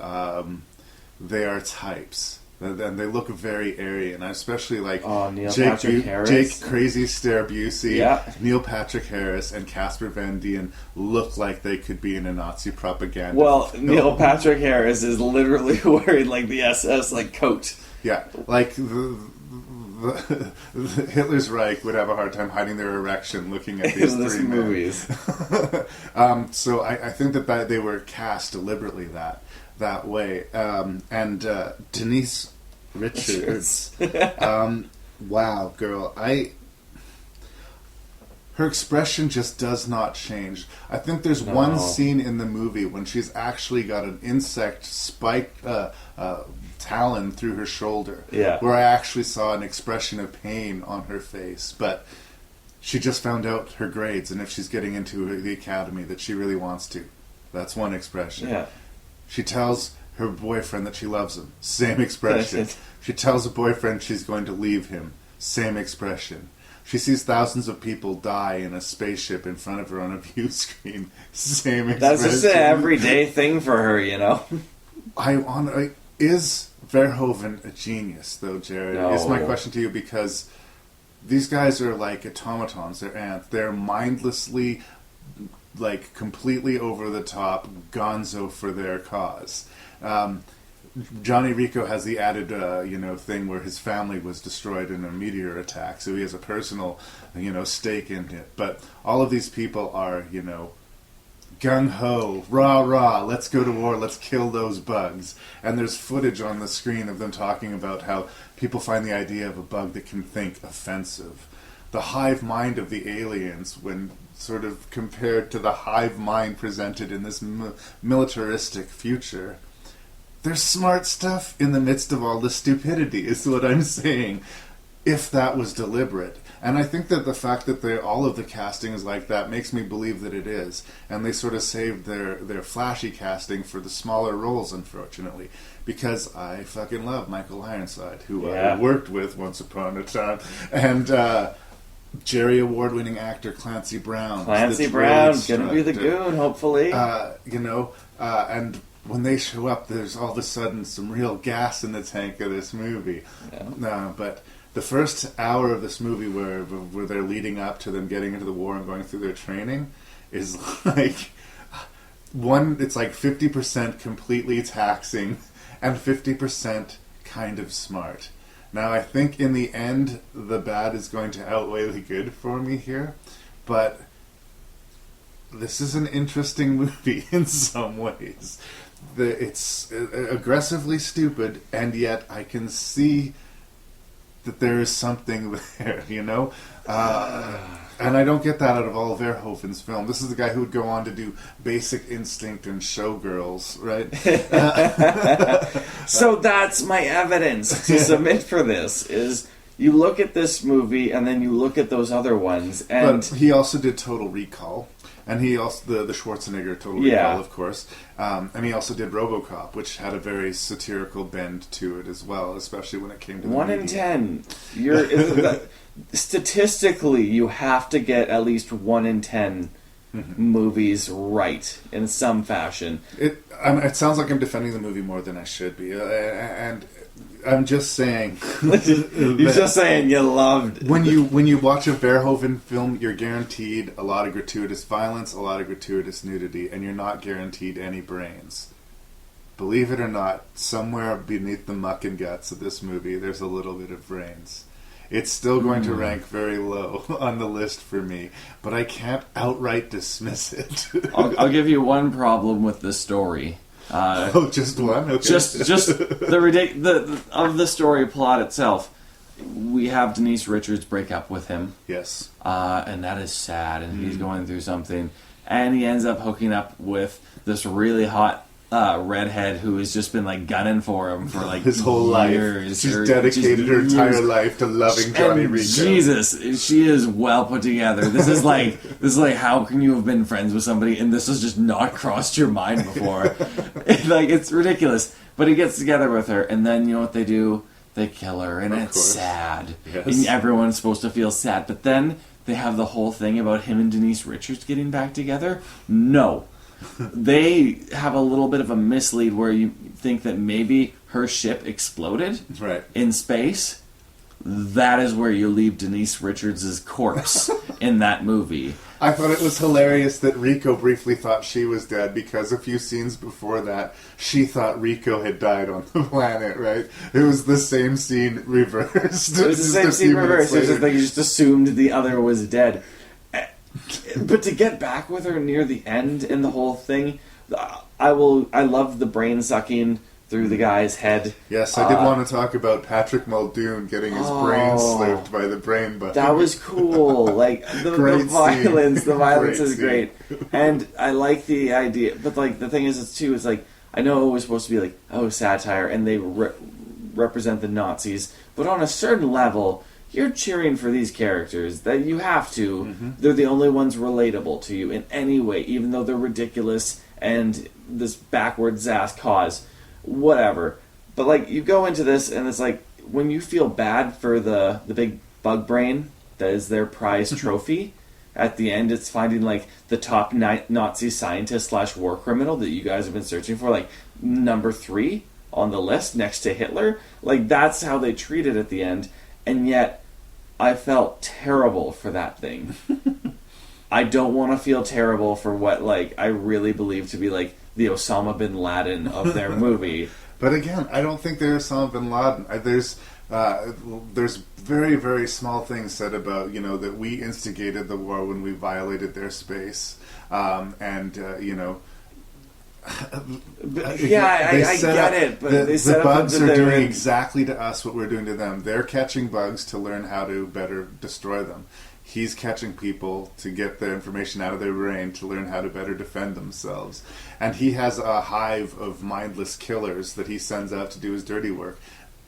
they are types. And they look very Aryan. I especially like Jake Crazy Stare Busey, Neil Patrick Harris, and Casper Van Dien look like they could be in a Nazi propaganda. Well, Neil Patrick Harris is literally wearing the SS coat. Yeah, the Hitler's Reich would have a hard time hiding their erection looking at these three movies. So I think that they were cast deliberately that way. And Denise Richards. Wow, girl. Her expression just does not change. I think there's one scene in the movie when she's actually got an insect spike talon through her shoulder. Yeah. Where I actually saw an expression of pain on her face. But she just found out her grades and if she's getting into the academy that she really wants to. That's one expression. Yeah. She tells her boyfriend that she loves him. Same expression. She tells her boyfriend she's going to leave him. Same expression. She sees thousands of people die in a spaceship in front of her on a view screen. Same expression. That's just an everyday thing for her, Is Verhoeven a genius, though, Jared? No. Is my question to you, because these guys are like automatons. They're ants. They're mindlessly... completely over the top gonzo for their cause. Johnny Rico has the added thing where his family was destroyed in a meteor attack, so he has a personal stake in it. But all of these people are gung-ho, rah-rah, let's go to war, let's kill those bugs. And there's footage on the screen of them talking about how people find the idea of a bug that can think offensive. The hive mind of the aliens, when sort of compared to the hive mind presented in this militaristic future, there's smart stuff in the midst of all the stupidity, is what I'm saying, if that was deliberate. And I think that the fact that all of the casting is like that makes me believe that it is. And they sort of saved their flashy casting for the smaller roles, unfortunately. Because I fucking love Michael Ironside, who I worked with once upon a time. And Jerry Award-winning actor Clancy Brown. Clancy Brown's going to be the goon, hopefully. And when they show up, there's all of a sudden some real gas in the tank of this movie. Yeah. But the first hour of this movie where they're leading up to them getting into the war and going through their training is like it's like 50% completely taxing and 50% kind of smart. Now, I think in the end, the bad is going to outweigh the good for me here, but this is an interesting movie in some ways. It's aggressively stupid, and yet I can see that there is something there, you know? And I don't get that out of all Verhoeven's film. This is the guy who would go on to do Basic Instinct and Showgirls, right? So that's my evidence to submit for this, is you look at this movie and then you look at those other ones. And but he also did Total Recall. And he also, the Schwarzenegger Total Recall, of course. And he also did RoboCop, which had a very satirical bend to it as well, especially when it came to 1 in 10. Statistically, you have to get at least 1 in 10 movies right in some fashion. It sounds like I'm defending the movie more than I should be. And I'm just saying. You're just saying you loved it. When you watch a Verhoeven film, you're guaranteed a lot of gratuitous violence, a lot of gratuitous nudity, and you're not guaranteed any brains. Believe it or not, somewhere beneath the muck and guts of this movie, there's a little bit of brains. It's still going to rank very low on the list for me, but I can't outright dismiss it. I'll give you one problem with the story. Just one? Okay. Just of the story plot itself. We have Denise Richards break up with him. Yes. And that is sad, and he's going through something. And he ends up hooking up with this really hot redhead who has just been like gunning for him for like his whole years. Life. She's dedicated her entire life to loving Johnny Rico. Jesus, she is well put together. This is like how can you have been friends with somebody and this has just not crossed your mind before? It's ridiculous. But he gets together with her, and then you know what they do? They kill her, and it's sad. Yes. And everyone's supposed to feel sad, but then they have the whole thing about him and Denise Richards getting back together. No. They have a little bit of a mislead where you think that maybe her ship exploded in space. That is where you leave Denise Richards' corpse in that movie. I thought it was hilarious that Rico briefly thought she was dead because a few scenes before that, she thought Rico had died on the planet, right? It was the same scene reversed. It was the same scene reversed. It was just like you just assumed the other was dead. But to get back with her near the end in the whole thing, I love the brain sucking through the guy's head. Yes, I did want to talk about Patrick Muldoon getting his brain slipped by the brain button. That was cool. Like the violence is great, and I like the idea. But like the thing is, it's like I know it was supposed to be like satire, and they represent the Nazis, but on a certain level, you're cheering for these characters that you have to. Mm-hmm. They're the only ones relatable to you in any way, even though they're ridiculous and this backwards ass cause, whatever. But like you go into this and it's like when you feel bad for the big bug brain that is their prize trophy. At the end, it's finding like the top Nazi scientist / war criminal that you guys have been searching for, like number 3 on the list next to Hitler. Like that's how they treat it at the end, and yet I felt terrible for that thing. I don't want to feel terrible for what like I really believe to be like the Osama bin Laden of their movie. But again, I don't think they're Osama bin Laden. There's very, very small things said about, that we instigated the war when we violated their space. I get it, but the bugs are doing exactly to us what we're doing to them. They're catching bugs to learn how to better destroy them. He's catching people to get the information out of their brain to learn how to better defend themselves. And he has a hive of mindless killers that he sends out to do his dirty work,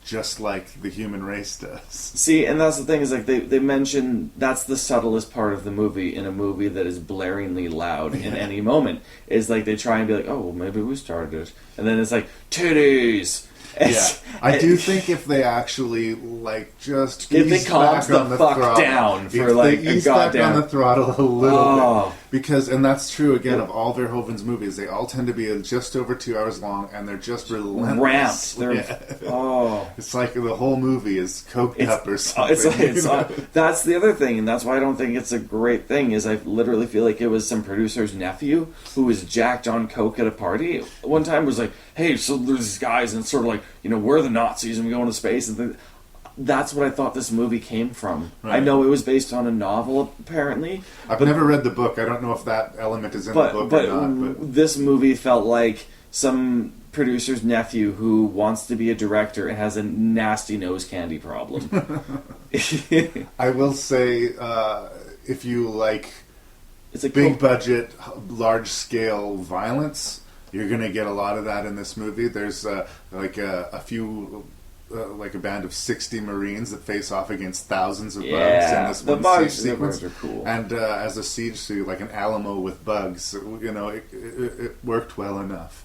just like the human race does. See, and that's the thing, is like they mention that's the subtlest part of the movie in a movie that is blaringly loud in any moment. Is like they try and be like, oh, well, maybe we started it. And then it's like, titties! Yeah, I do think if they actually just if they ease calm back the on the fuck throttle, down for if like they a ease back goddamn on the throttle a little bit, because and that's true again of all Verhoeven's movies, they all tend to be just over 2 hours long, and they're just relentless. Ramped. It's like the whole movie is coked up or something. That's the other thing, and that's why I don't think it's a great thing. Is I literally feel like it was some producer's nephew who was jacked on coke at a party one time. Was like, hey, so there's these guys, and it's sort of like, we're the Nazis and we go into space and things. That's what I thought this movie came from. Right. I know it was based on a novel, apparently. I've never read the book. I don't know if that element is in the book or not. But this movie felt like some producer's nephew who wants to be a director and has a nasty nose candy problem. I will say, if you like it's a big budget, large scale violence, you're going to get a lot of that in this movie. There's a few... like a band of 60 Marines that face off against thousands of bugs in this one siege sequence. Are cool. And as a siege suit, like an Alamo with bugs, it worked well enough.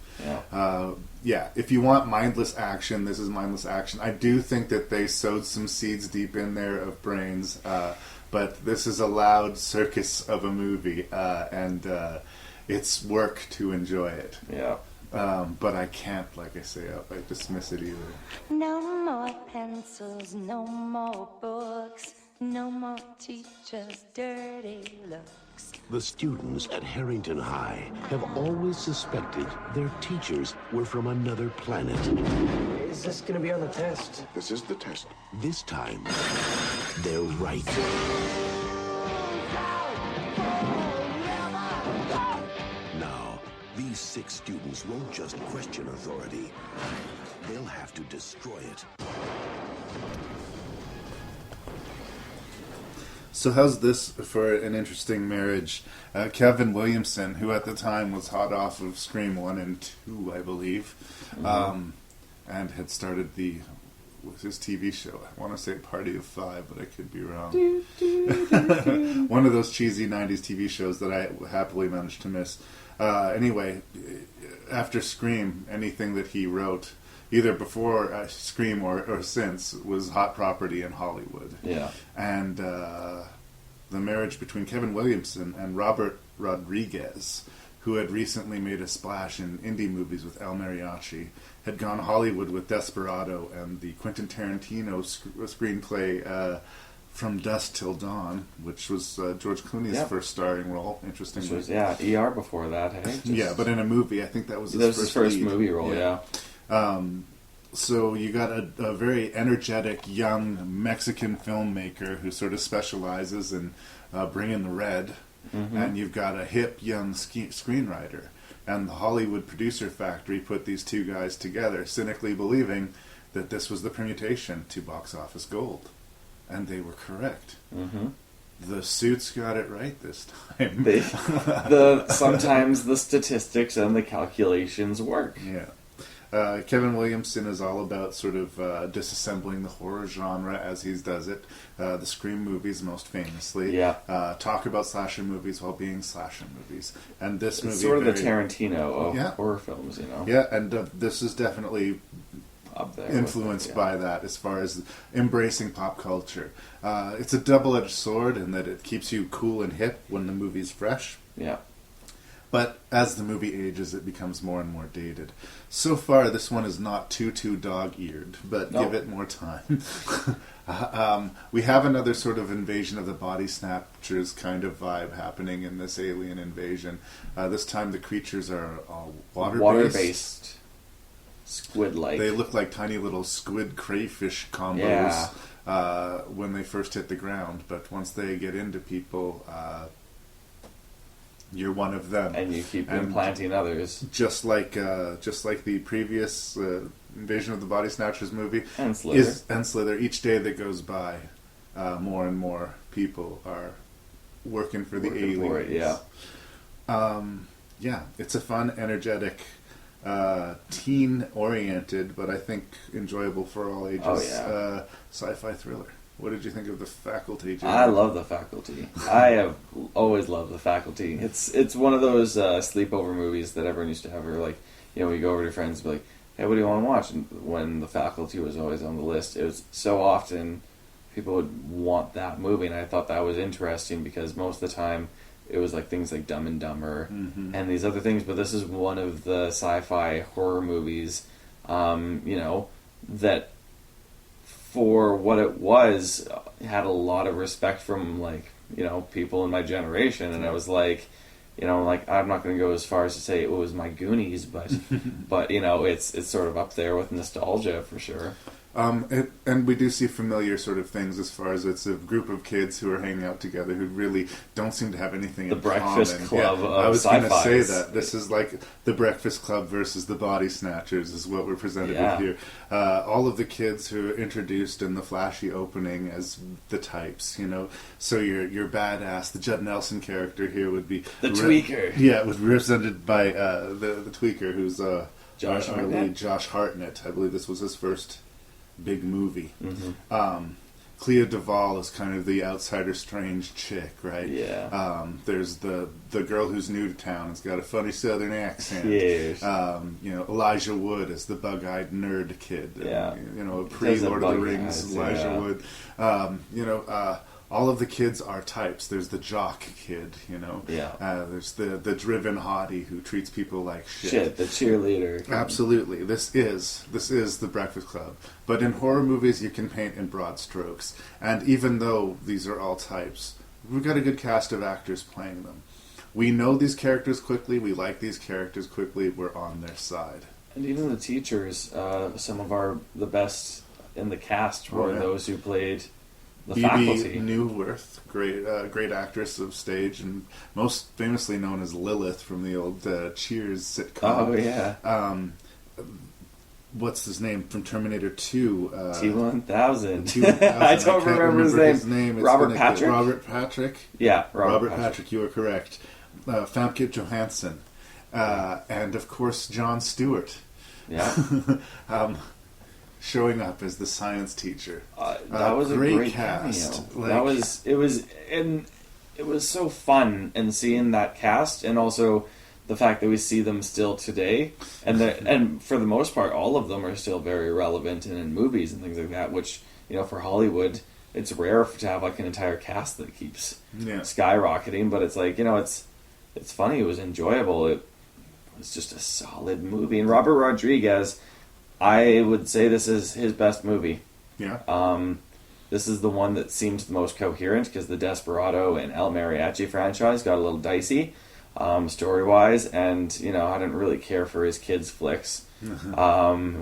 Yeah. If you want mindless action, this is mindless action. I do think that they sowed some seeds deep in there of brains, but this is a loud circus of a movie, and it's work to enjoy it. Yeah. But I can't, like I say, dismiss it either. No more pencils, no more books, no more teachers' dirty looks. The students at Harrington High have always suspected their teachers were from another planet. Is this going to be on the test? This is the test. This time, they're right. Now, these 6 students won't just question authority. They'll have to destroy it. So how's this for an interesting marriage? Kevin Williamson, who at the time was hot off of Scream 1 and 2, I believe, and had started his TV show. I want to say Party of Five, but I could be wrong. One of those cheesy 90s TV shows that I happily managed to miss. Anyway, after Scream, anything that he wrote, either before Scream or since, was hot property in Hollywood. Yeah. And the marriage between Kevin Williamson and Robert Rodriguez, who had recently made a splash in indie movies with El Mariachi, had gone Hollywood with Desperado and the Quentin Tarantino screenplay From Dusk Till Dawn, which was George Clooney's first starring role, interestingly. Which was, ER before that, hey? Yeah, but in a movie. I think that was his first movie role, yeah. So you got a very energetic young Mexican filmmaker who sort of specializes in bringing the red, and you've got a hip young screenwriter. And the Hollywood producer factory put these two guys together, cynically believing that this was the permutation to box office gold. And they were correct. The suits got it right this time. Sometimes the statistics and the calculations work. Yeah. Kevin Williamson is all about sort of disassembling the horror genre as he does it. The Scream movies, most famously. Yeah. Talk about slasher movies while being slasher movies. And this movie... It's sort of the Tarantino of horror films, Yeah, and this is definitely... up there influenced by that as far as embracing pop culture. It's a double-edged sword in that it keeps you cool and hip when the movie's fresh. Yeah. But as the movie ages, it becomes more and more dated. So far, this one is not too dog-eared, but give it more time. We have another sort of invasion of the body snatchers kind of vibe happening in this alien invasion. This time the creatures are all water-based. Water-based. Squid-like. They look like tiny little squid crayfish combos when they first hit the ground, but once they get into people, you're one of them, and you keep implanting others. Just like the previous Invasion of the Body Snatchers movie and Slither. Each day that goes by, more and more people are working for the aliens. It's a fun, energetic. Teen-oriented, but I think enjoyable for all ages. Sci-fi thriller. What did you think of The Faculty, Jim? I love The Faculty. I have always loved The Faculty. It's one of those sleepover movies that everyone used to have. Or like, we go over to friends and be like, hey, what do you want to watch? And when the faculty was always on the list, it was so often people would want that movie, and I thought that was interesting because most of the time it was like things like Dumb and Dumber and these other things, but this is one of the sci-fi horror movies, that for what it was had a lot of respect from people in my generation, and I was like, I'm not going to go as far as to say it was my Goonies, but it's sort of up there with nostalgia for sure. And we do see familiar sort of things as far as it's a group of kids who are hanging out together who really don't seem to have anything in common. The Breakfast Club of I was going to sci-fi. say that. This is like the Breakfast Club versus the Body Snatchers is what we're presented with here. All of the kids who are introduced in the flashy opening as the types, So your badass, the Judd Nelson character here would be... The tweaker. Yeah, it was represented by the tweaker who's Josh Hartnett. Josh Hartnett. I believe this was his first big movie. Clea Duvall is kind of the outsider strange chick, right? Yeah. There's the girl who's new to town, has got a funny southern accent. Yes. Elijah Wood is the bug-eyed nerd kid. Yeah. Pre-Lord of the Rings Elijah Wood. All of the kids are types. There's the jock kid, there's the driven hottie who treats people like shit. The cheerleader. Absolutely. This is the Breakfast Club. But in horror movies, you can paint in broad strokes. And even though these are all types, we've got a good cast of actors playing them. We know these characters quickly. We like these characters quickly. We're on their side. And even the teachers, some of the best in the cast were those who played... the faculty. Newworth, great actress of stage, and most famously known as Lilith from the old Cheers sitcom. Oh yeah. What's his name from Terminator 2? T-1000. I don't remember his name. Robert Patrick. Robert Patrick. Yeah, Robert Patrick. You are correct. Famke Johansson, and of course Jon Stewart. Yeah. Showing up as the science teacher. That was a great cast. It was so fun and seeing that cast, and also the fact that we see them still today, and for the most part, all of them are still very relevant and in movies and things like that. Which for Hollywood, it's rare to have like an entire cast that keeps skyrocketing. But it's like it's funny. It was enjoyable. It was just a solid movie. And Robert Rodriguez, I would say this is his best movie. Yeah. This is the one that seems the most coherent because the Desperado and El Mariachi franchise got a little dicey story-wise, and I didn't really care for his kids' flicks. But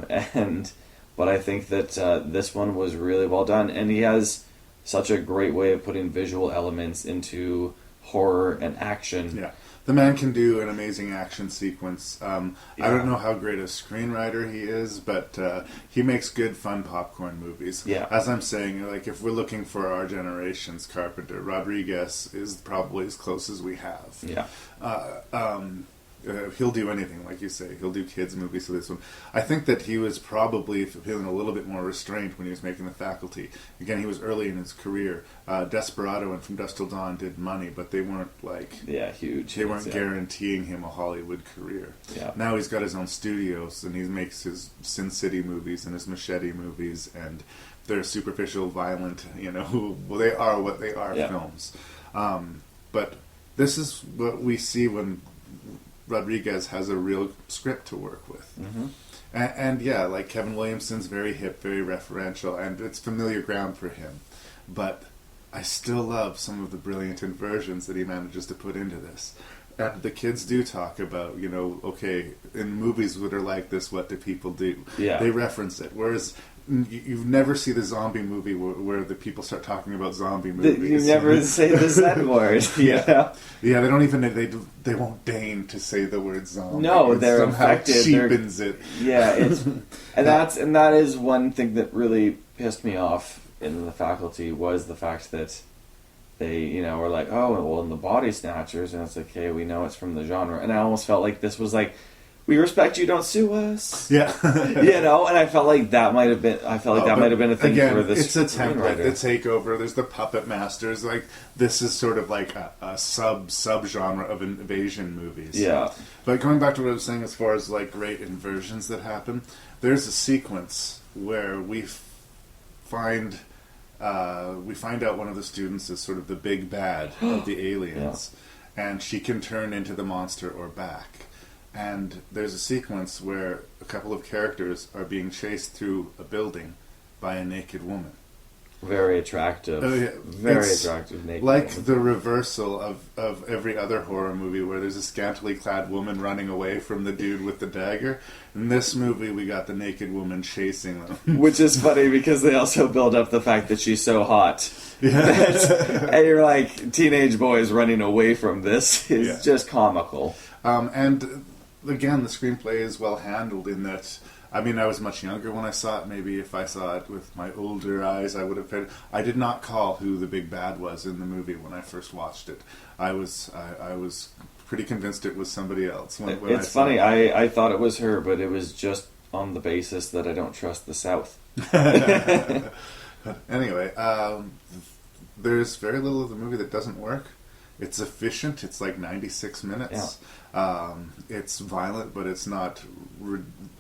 I think that this one was really well done, and he has such a great way of putting visual elements into horror and action. Yeah. The man can do an amazing action sequence. I don't know how great a screenwriter he is, but he makes good, fun popcorn movies. Yeah. As I'm saying, like if we're looking for our generation's Carpenter, Rodriguez is probably as close as we have. Yeah. He'll do anything, like you say. He'll do kids' movies for this one. I think that he was probably feeling a little bit more restrained when he was making The Faculty. Again, he was early in his career. Desperado and From Dusk Till Dawn did money, but they weren't huge. They weren't guaranteeing him a Hollywood career. Yeah. Now he's got his own studios, and he makes his Sin City movies and his Machete movies, and they're superficial, violent. They are what they are films. But this is what we see when Rodriguez has a real script to work with. Mm-hmm. And like Kevin Williamson's very hip, very referential, and it's familiar ground for him. But I still love some of the brilliant inversions that he manages to put into this. And the kids do talk about, okay, in movies that are like this, what do people do? Yeah. They reference it. Whereas you never see the zombie movie where the people start talking about zombie movies. You never say the Z word. Yeah, they don't even they won't deign to say the word zombie. No, they're somehow infected. Cheapens it. Yeah, that is one thing that really pissed me off in The Faculty was the fact that they were like, oh well, in the Body Snatchers, and it's like, hey, we know it's from the genre, and I almost felt like this was like we respect you, don't sue us. Yeah. You know, and I felt like that might have been. I felt like that might have been a thing again, for this. It's a template. screenwriter. The takeover. There's the puppet masters. Like this is sort of like a sub genre of invasion movies. Yeah. But going back to what I was saying, as far as like great inversions that happen, there's a sequence where we find out one of the students is sort of the big bad of the aliens, and she can turn into the monster or back. And there's a sequence where a couple of characters are being chased through a building by a naked woman. Very attractive. Very attractive naked like woman. the reversal of every other horror movie where there's a scantily clad woman running away from the dude with the dagger. In this movie, we got the naked woman chasing them. Which is funny because they also build up the fact that she's so hot. Yeah. And you're like, teenage boys running away from this is just comical. And again, the screenplay is well handled in that. I mean, I was much younger when I saw it. Maybe if I saw it with my older eyes, I would have paid. I did not call who the big bad was in the movie when I first watched it. I was pretty convinced it was somebody else. When It's funny. I thought it was her, but it was just on the basis that I don't trust the South. Anyway, there's very little of the movie that doesn't work. It's efficient. It's like 96 minutes. Yeah. It's violent, but it's not,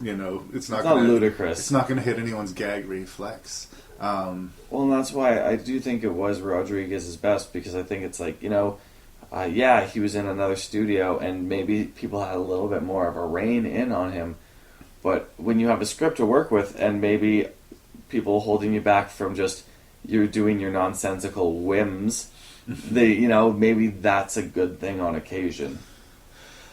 it's not ludicrous. It's not going to hit anyone's gag reflex. Well, and that's why I do think it was Rodriguez's best, because I think it's like, he was in another studio and maybe people had a little bit more of a rein in on him. But when you have a script to work with and maybe people holding you back from just you're doing your nonsensical whims, maybe that's a good thing on occasion.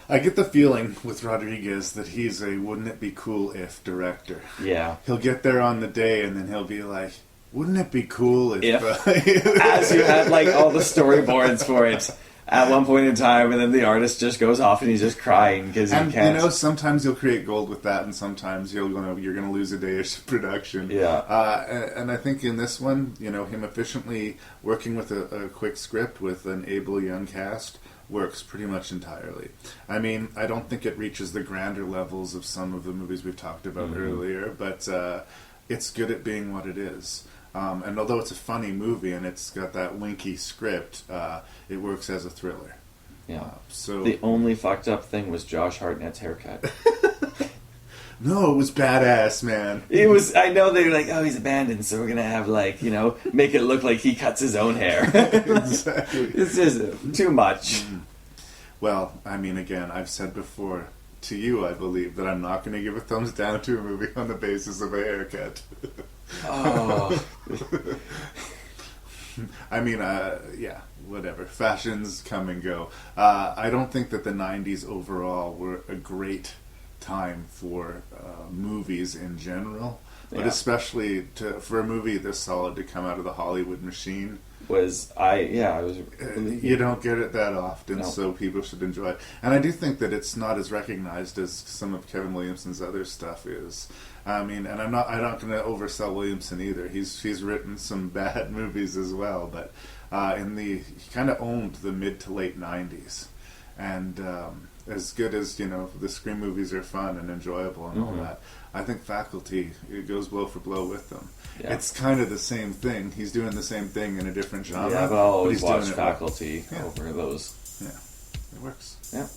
I get the feeling with Rodriguez that he's a wouldn't it be cool if director. Yeah. He'll get there on the day and then he'll be like, wouldn't it be cool if as you had like all the storyboards for it at one point in time, and then the artist just goes off and he's just crying because he can't. Sometimes you'll create gold with that, and sometimes you're gonna lose a day of production. Yeah. And I think in this one, him efficiently working with a quick script with an able young cast works pretty much entirely. I mean, I don't think it reaches the grander levels of some of the movies we've talked about earlier, but it's good at being what it is. And although it's a funny movie and it's got that winky script, it works as a thriller. Yeah. So the only fucked up thing was Josh Hartnett's haircut. No, it was badass, man. It was. I know they were like, oh, he's abandoned, so we're gonna have make it look like he cuts his own hair. Exactly. It's just too much. Well, I mean, again, I've said before to you, I believe, that I'm not going to give a thumbs down to a movie on the basis of a haircut. Oh. I mean, whatever. Fashions come and go. I don't think that the 90s overall were a great time for movies in general, but especially for a movie this solid to come out of the Hollywood machine. You don't get it that often, so people should enjoy it. And I do think that it's not as recognized as some of Kevin Williamson's other stuff is. I mean, and I'm not going to oversell Williamson either. He's written some bad movies as well, but he kind of owned the mid to late 90s, and as good as the Scream movies are fun and enjoyable and all that, I think Faculty, it goes blow for blow with them. Yeah. It's kind of the same thing. He's doing the same thing in a different genre. Yeah, but I'll always watch Faculty over those. Yeah, it works. Yeah.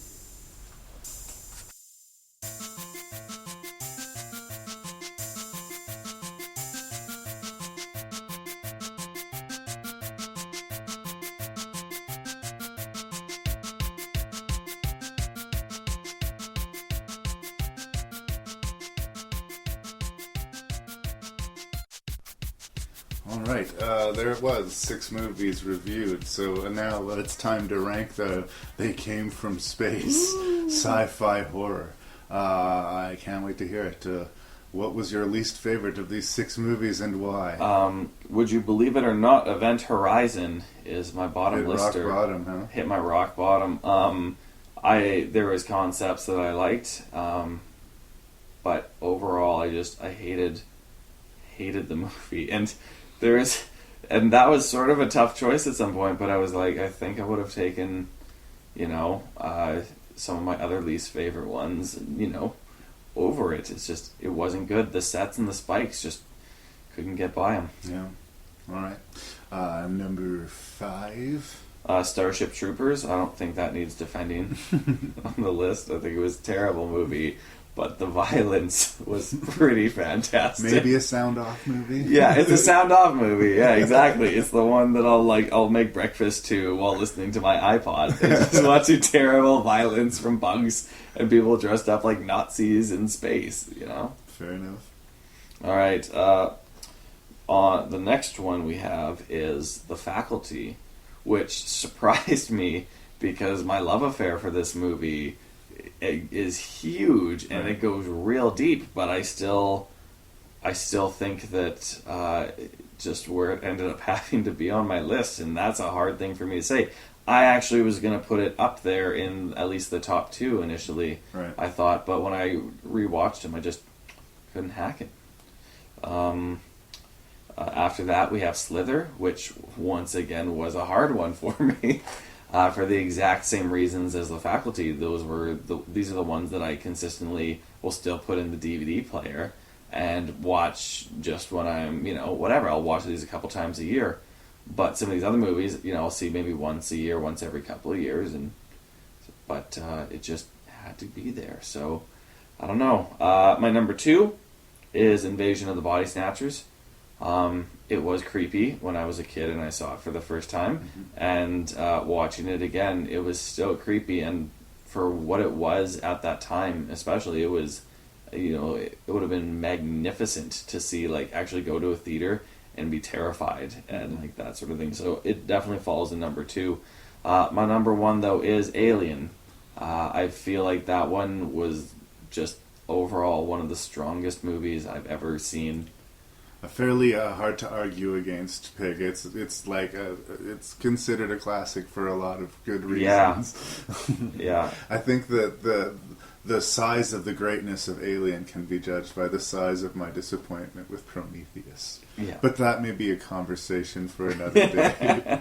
Alright, there it was, 6 movies reviewed. So now it's time to rank They Came From Space sci-fi horror. I can't wait to hear it. What was your least favorite of these 6 movies and why? Would you believe it or not, Event Horizon is my bottom lister. Rock bottom, huh? Hit my rock bottom. There was concepts that I liked, but overall I hated the movie. And that was sort of a tough choice at some point, but I was like, I think I would have taken, some of my other least favorite ones, over it. It's just, it wasn't good. The sets and the spikes just couldn't get by them. Yeah. All right. Number 5. Starship Troopers. I don't think that needs defending on the list. I think it was a terrible movie, but the violence was pretty fantastic. Maybe a sound-off movie? Yeah, it's a sound-off movie. Yeah, exactly. It's the one that I'll make breakfast to while listening to my iPod. It's just watching terrible violence from bugs and people dressed up like Nazis in space, Fair enough. All right. The next one we have is The Faculty, which surprised me because my love affair for this movie is huge and it goes real deep, but I still think that just where it ended up having to be on my list, and that's a hard thing for me to say. I actually was going to put it up there in at least the top 2 initially, right. I thought, but when I rewatched him, I just couldn't hack it. After that, we have Slither, which once again was a hard one for me. For the exact same reasons as The Faculty. These are the ones that I consistently will still put in the DVD player and watch just when I'm, whatever. I'll watch these a couple times a year. But some of these other movies, I'll see maybe once a year, once every couple of years. But it just had to be there. So, I don't know. My number 2 is Invasion of the Body Snatchers. It was creepy when I was a kid and I saw it for the first time, and watching it again, it was still creepy. And for what it was at that time, especially, it was, it would have been magnificent to see, actually go to a theater and be terrified and that sort of thing. So it definitely falls in number 2. My number 1 though is Alien. I feel like that one was just overall one of the strongest movies I've ever seen. Fairly hard to argue against Pig. It's considered a classic for a lot of good reasons. Yeah. I think that the size of the greatness of Alien can be judged by the size of my disappointment with Prometheus. Yeah. But that may be a conversation for another day.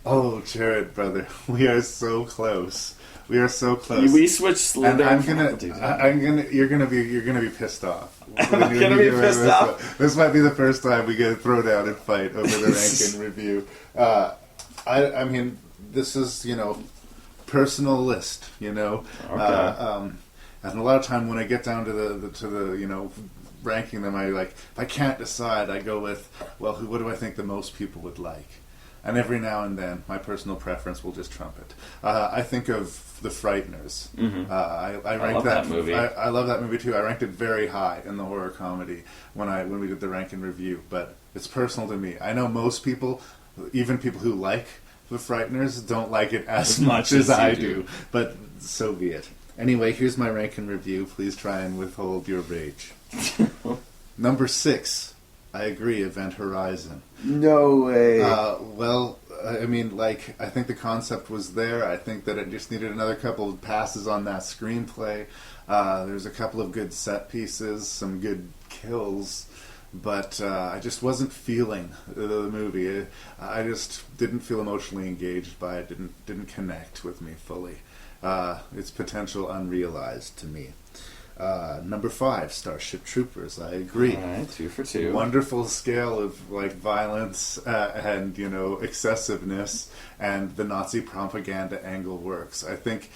Oh, Jared, brother, we are so close. We are so close. We switched Slither. And you're gonna be pissed off. I'm gonna be pissed off. This might be the first time we get a throwdown and fight over the rank and review. I mean, this is personal list. Okay. And a lot of time when I get down to the ranking them, if I can't decide, I go with what do I think the most people would like. And every now and then, my personal preference will just trump it. I think of The Frighteners. Mm-hmm. I love that movie. I love that movie too. I ranked it very high in the horror comedy when we did the rank and review. But it's personal to me. I know most people, even people who like The Frighteners, don't like it as much as I do. But so be it. Anyway, here's my rank and review. Please try and withhold your rage. Number 6. I agree, Event Horizon. No way. I think the concept was there. I think that it just needed another couple of passes on that screenplay. There's a couple of good set pieces, some good kills, but I just wasn't feeling the movie. I just didn't feel emotionally engaged by it. Didn't connect with me fully. Its potential unrealized to me. Number 5, Starship Troopers. I agree. All right, 2 for 2. Wonderful scale of violence and excessiveness, and the Nazi propaganda angle works. I think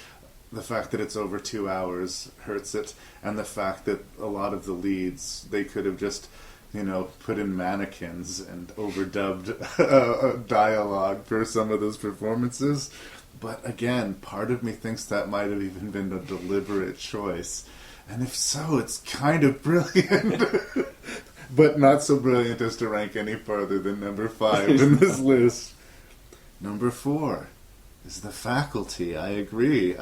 the fact that it's over 2 hours hurts it, and the fact that a lot of the leads they could have just put in mannequins and overdubbed dialogue for some of those performances. But again, part of me thinks that might have even been a deliberate choice. And if so, it's kind of brilliant. But not so brilliant as to rank any farther than number 5 in this list. Number 4 is The Faculty. I agree.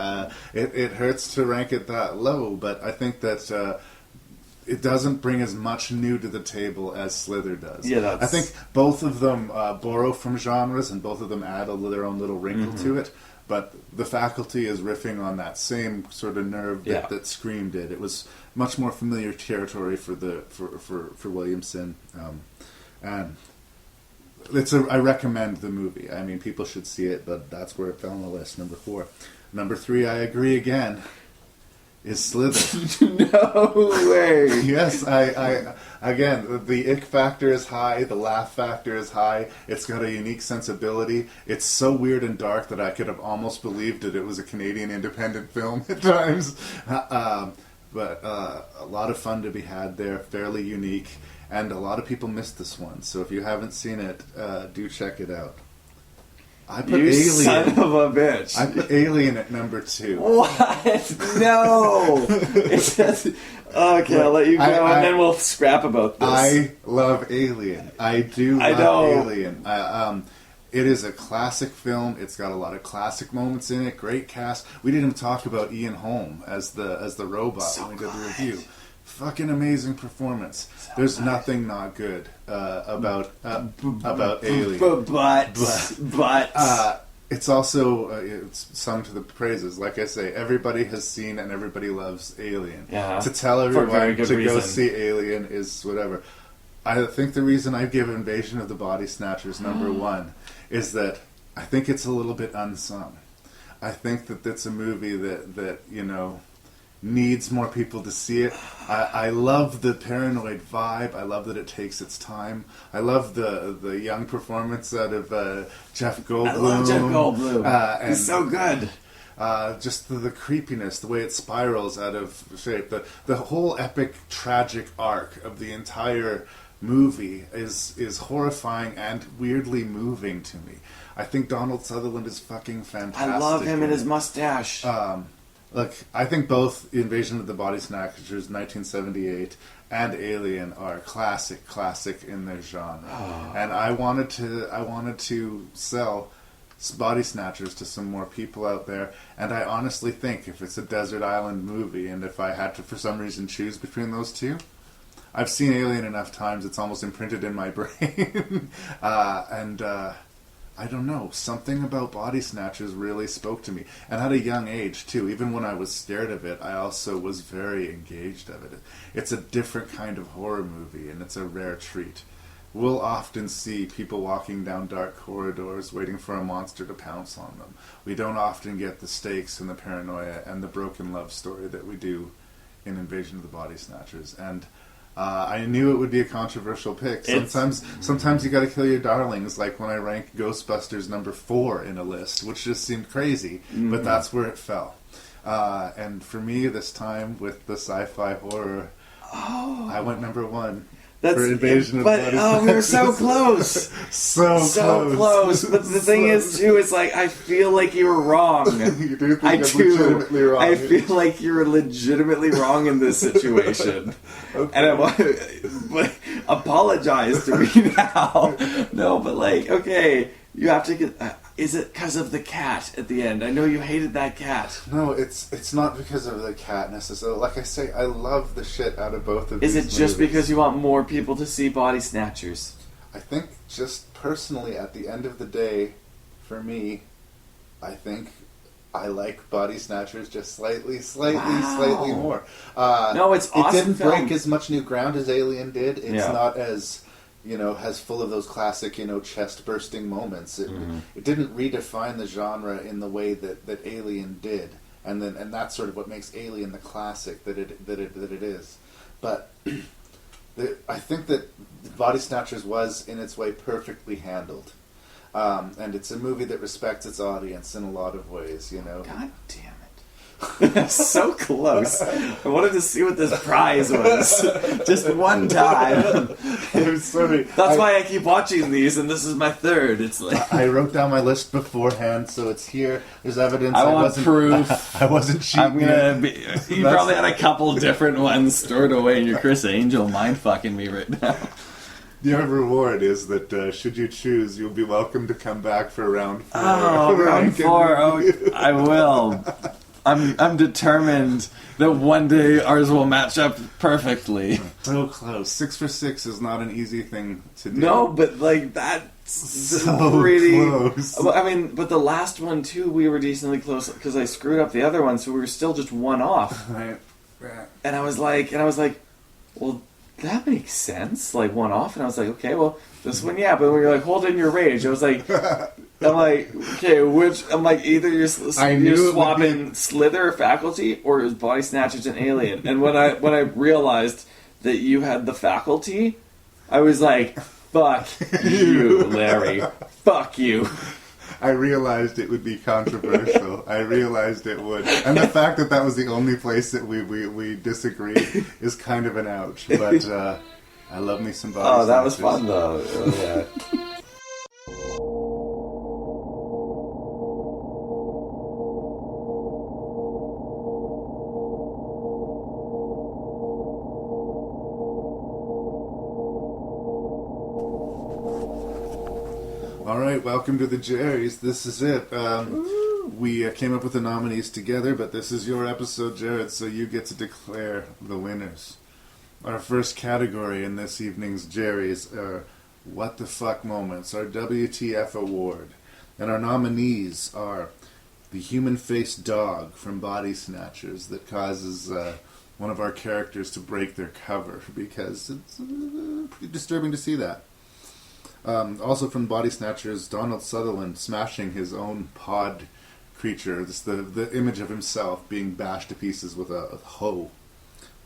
It hurts to rank it that low, but I think that it doesn't bring as much new to the table as Slither does. Yeah, I think both of them borrow from genres, and both of them add their own little wrinkle to it. But The Faculty is riffing on that same sort of nerve that Scream did. It was much more familiar territory for Williamson, and I recommend the movie. I mean, people should see it, but that's where it fell on the list. Number 4, Number 3, I agree again, is Slither. No way. Yes, I again, the ick factor is high, the laugh factor is high, it's got a unique sensibility. It's so weird and dark that I could have almost believed it was a Canadian independent film at times. But a lot of fun to be had there, fairly unique, and a lot of people missed this one. So if you haven't seen it, do check it out. I put Alien. Son of a bitch. I put Alien at number 2. What? No. It's just, okay, I'll let you go, and then we'll scrap about this. I love Alien. I do love Alien. It is a classic film. It's got a lot of classic moments in it. Great cast. We didn't even talk about Ian Holm as the robot when we did the review. Fucking amazing performance. There's nothing not good about Alien. But it's also it's sung to the praises. Like I say, everybody has seen and everybody loves Alien. Yeah, to tell everyone to reason. go see Alien is whatever. I think the reason I give Invasion of the Body Snatchers number 1 is that I think it's a little bit unsung. I think that it's a movie that you know, needs more people to see it. I love the paranoid vibe. I love that it takes its time. I love the young performance out of Jeff Goldblum. I love Jeff Goldblum. He's so good. Just the creepiness, the way it spirals out of shape. The whole epic, tragic arc of the entire movie is horrifying and weirdly moving to me. I think Donald Sutherland is fucking fantastic. I love him and his mustache. Look, I think both Invasion of the Body Snatchers 1978 and Alien are classic in their genre. And I wanted to sell Body Snatchers to some more people out there, and I honestly think if it's a desert island movie and if I had to for some reason choose between those two, I've seen Alien enough times it's almost imprinted in my brain. I don't know, something about Body Snatchers really spoke to me. And at a young age, too. Even when I was scared of it, I also was very engaged of it. It's a different kind of horror movie, and it's a rare treat. We'll often see people walking down dark corridors waiting for a monster to pounce on them. We don't often get the stakes and the paranoia and the broken love story that we do in Invasion of the Body Snatchers. And I knew it would be a controversial pick. Sometimes you got to kill your darlings, like when I ranked Ghostbusters number 4 in a list, which just seemed crazy, but that's where it fell. And for me, this time with the sci-fi horror, I went number 1. For Invasion of the Body Snatchers. We were so close. so close. But the thing is, too, it's like, I feel like you were wrong. You do think I'm legitimately wrong. I feel like you're legitimately wrong in this situation. Okay. And I want to apologize to me now. No, but like, okay, you have to get... is it because of the cat at the end? I know you hated that cat. No, it's not because of the cat necessarily. Like I say, I love the shit out of both of these movies. Is it just movies. because you want more people to see Body Snatchers? I think just personally, at the end of the day, for me, I think I like Body Snatchers just slightly more. No, it's awesome. It didn't break as much new ground as Alien did. It's not as... has full of those classic, chest-bursting moments. It didn't redefine the genre in the way that Alien did, and that's sort of what makes Alien the classic that it is. But I think that Body Snatchers was, in its way, perfectly handled, and it's a movie that respects its audience in a lot of ways. God damn it. So close. I wanted to see what this prize was. Just one time. I'm sorry. That's why I keep watching these, and this is my third. It's like I wrote down my list beforehand, so it's here. There's evidence. I want proof. I wasn't cheating. I'm gonna be. You probably had a couple different ones stored away in your Chris Angel mind fucking me right now. Your reward is that should you choose, you'll be welcome to come back for round 4. Oh, round 4. Oh, I will. I'm determined that one day ours will match up perfectly. So close. 6 for 6 is not an easy thing to do. No, but like that's so pretty close. I mean, but the last one too, we were decently close because I screwed up the other one, so we were still just one off. Right. And I was like, well, that makes sense. Like, one off, and I was like, okay, well, this one, yeah. But when you're like, hold in your rage, I was like, I'm like, okay, which, I'm like, either you're swapping Slither or Faculty, or it was Body Snatchers and Alien. And when I realized that you had the Faculty, I was like, fuck you, Larry. Fuck you. I realized it would be controversial. I realized it would. And the fact that that was the only place that we disagreed is kind of an ouch. But I love me some Body Snatchers. Oh, that was fun, though. Yeah. All right, welcome to the Jerry's. This is it. We came up with the nominees together, but this is your episode, Jared, so you get to declare the winners. Our first category in this evening's Jerry's are What the Fuck Moments, our WTF award. And our nominees are the human-faced dog from Body Snatchers that causes one of our characters to break their cover because it's pretty disturbing to see that. Also from Body Snatchers, Donald Sutherland smashing his own pod creature. This the image of himself being bashed to pieces with a hoe.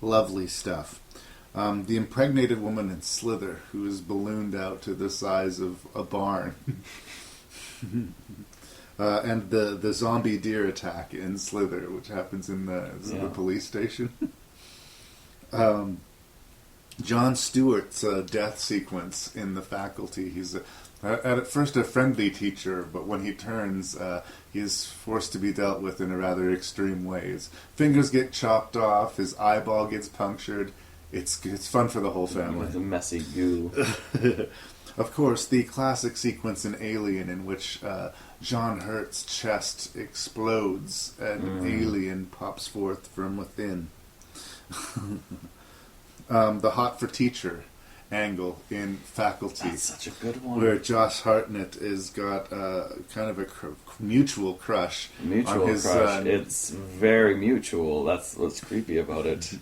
Lovely stuff. The impregnated woman in Slither, who is ballooned out to the size of a barn. And the zombie deer attack in Slither, which happens in the police station. John Stewart's death sequence in The Faculty. He's at first a friendly teacher, but when he turns, he is forced to be dealt with in a rather extreme way. His fingers get chopped off, his eyeball gets punctured. It's fun for the whole family. With a messy goo. Of course, the classic sequence in Alien in which John Hurt's chest explodes and an alien pops forth from within. The Hot for Teacher angle in Faculty. That's such a good one. Where Josh Hartnett has got kind of a mutual crush. Mutual crush. It's very mutual. That's what's creepy about it.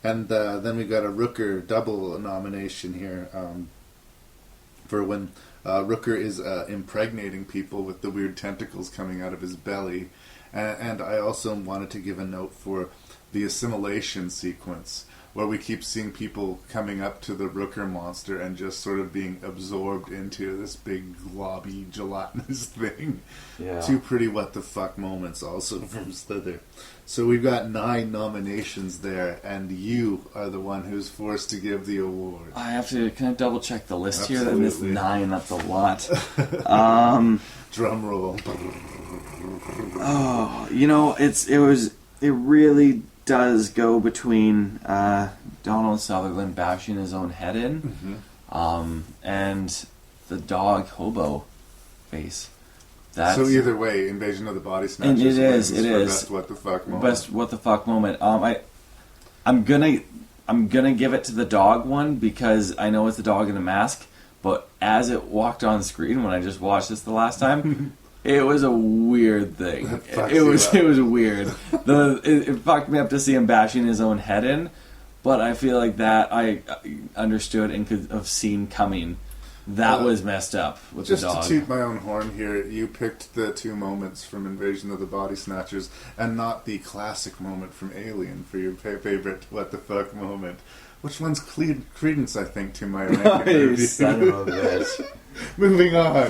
And then we got a Rooker double nomination here for when Rooker is impregnating people with the weird tentacles coming out of his belly. And I also wanted to give a note for the assimilation sequence, where we keep seeing people coming up to the Rooker monster and just sort of being absorbed into this big globby gelatinous thing. Yeah. Two pretty what the fuck moments also from Slither. So we've got 9 nominations there, and you are the one who's forced to give the award. I have to kind of double check the list here. I missed 9. That's a lot. Drum roll. Oh, it really does go between Donald Sutherland bashing his own head in, and the dog hobo face. So either way, Invasion of the Body Snatchers. It is. Best what the fuck moment. Best what the fuck moment. I'm gonna give it to the dog one because I know it's the dog in the mask, but as it walked on screen when I just watched this the last time. It was a weird thing. It was weird. It fucked me up to see him bashing his own head in, but I feel like that I understood and could have seen coming. That was messed up with the dog. Just to toot my own horn here, you picked the 2 moments from Invasion of the Body Snatchers and not the classic moment from Alien for your favorite what the fuck moment. Which one's credence, I think, to my ranking review. Son of a bitch. Moving on.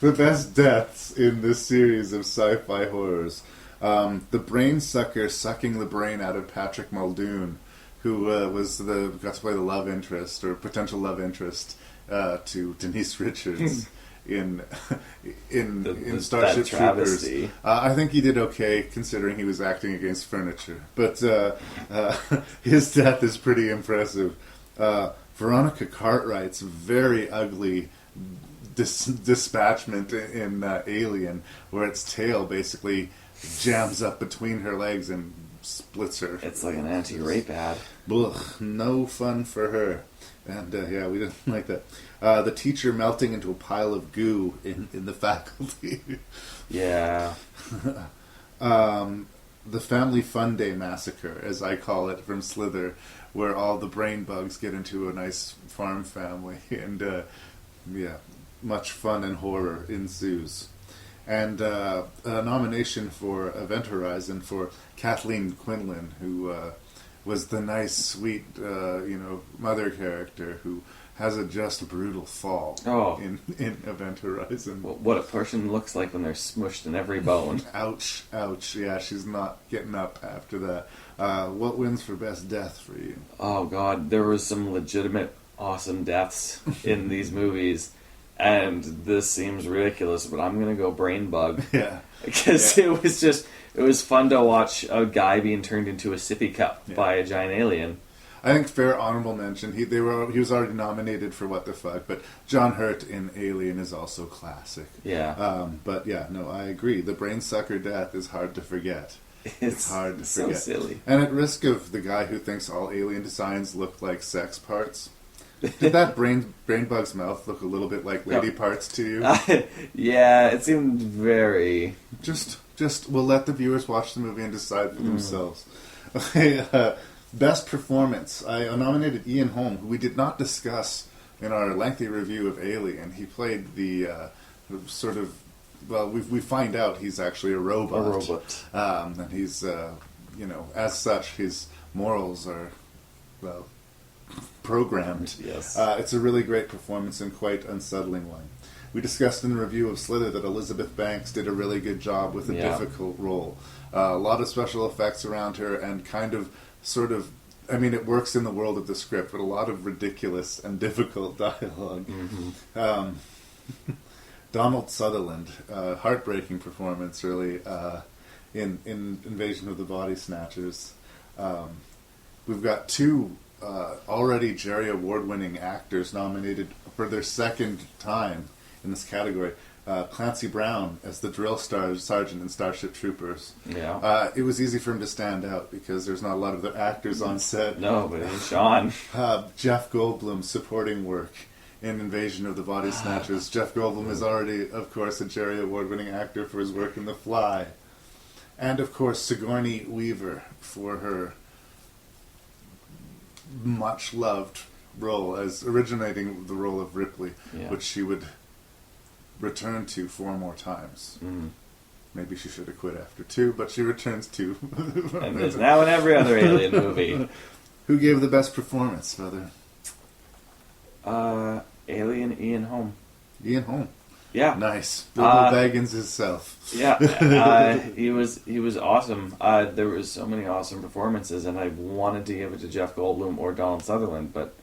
The best deaths in this series of sci-fi horrors. The brain sucker sucking the brain out of Patrick Muldoon, who got to play the love interest, or potential love interest, to Denise Richards in Starship Troopers. I think he did okay, considering he was acting against furniture. But his death is pretty impressive. Veronica Cartwright's very ugly dispatchment in Alien, where its tail basically jams up between her legs and splits her. It's like an anti-rape ad. Ugh, no fun for her. And we didn't like that. The teacher melting into a pile of goo in the Faculty. Yeah. The Family Fun Day Massacre, as I call it, from Slither, where all the brain bugs get into a nice farm family, and much fun and horror ensues. And a nomination for Event Horizon for Kathleen Quinlan, who was the nice, sweet, mother character who has a just brutal fall in Event Horizon. What a person looks like when they're smushed in every bone. Ouch, ouch. Yeah, she's not getting up after that. What wins for best death for you? Oh, God. There was some legitimate awesome deaths in these movies. And this seems ridiculous, but I'm going to go Brain Bug. Yeah. Because it was fun to watch a guy being turned into a sippy cup by a giant alien. I think fair honorable mention. He was already nominated for What the Fuck, but John Hurt in Alien is also classic. Yeah. But yeah, no, I agree. The brain sucker death is hard to forget. It's hard to forget. So silly. And at risk of the guy who thinks all alien designs look like sex parts, did that brain bug's mouth look a little bit like lady parts to you? Yeah, it seemed very... Just we'll let the viewers watch the movie and decide for themselves. Okay, best performance. I nominated Ian Holm, who we did not discuss in our lengthy review of Alien. He played the sort of... Well, we find out he's actually a robot. And he's, as such, his morals are, well, programmed. Yes. It's a really great performance and quite unsettling one. We discussed in the review of Slither that Elizabeth Banks did a really good job with a difficult role. A lot of special effects around her and it works in the world of the script, but a lot of ridiculous and difficult dialogue. Mm-hmm. Donald Sutherland, heartbreaking performance, really, in Invasion of the Body Snatchers. We've got two already Jerry Award-winning actors nominated for their second time in this category. Clancy Brown as the drill sergeant in Starship Troopers. Yeah. It was easy for him to stand out because there's not a lot of the actors on set. No, but it's Sean. Jeff Goldblum, supporting work in Invasion of the Body Snatchers. Jeff Goldblum is already, of course, a Jerry Award-winning actor for his work in The Fly. And, of course, Sigourney Weaver for her much-loved role as originating the role of Ripley, which she would return to 4 more times. Mm. Maybe she should have quit after 2, but she returns 2. And there's now in every other Alien movie. Who gave the best performance, Feather? Alien Ian Holm. Ian Holm. Yeah. Nice. Bilbo Baggins himself. Yeah. He was awesome. There was so many awesome performances, and I wanted to give it to Jeff Goldblum or Donald Sutherland, but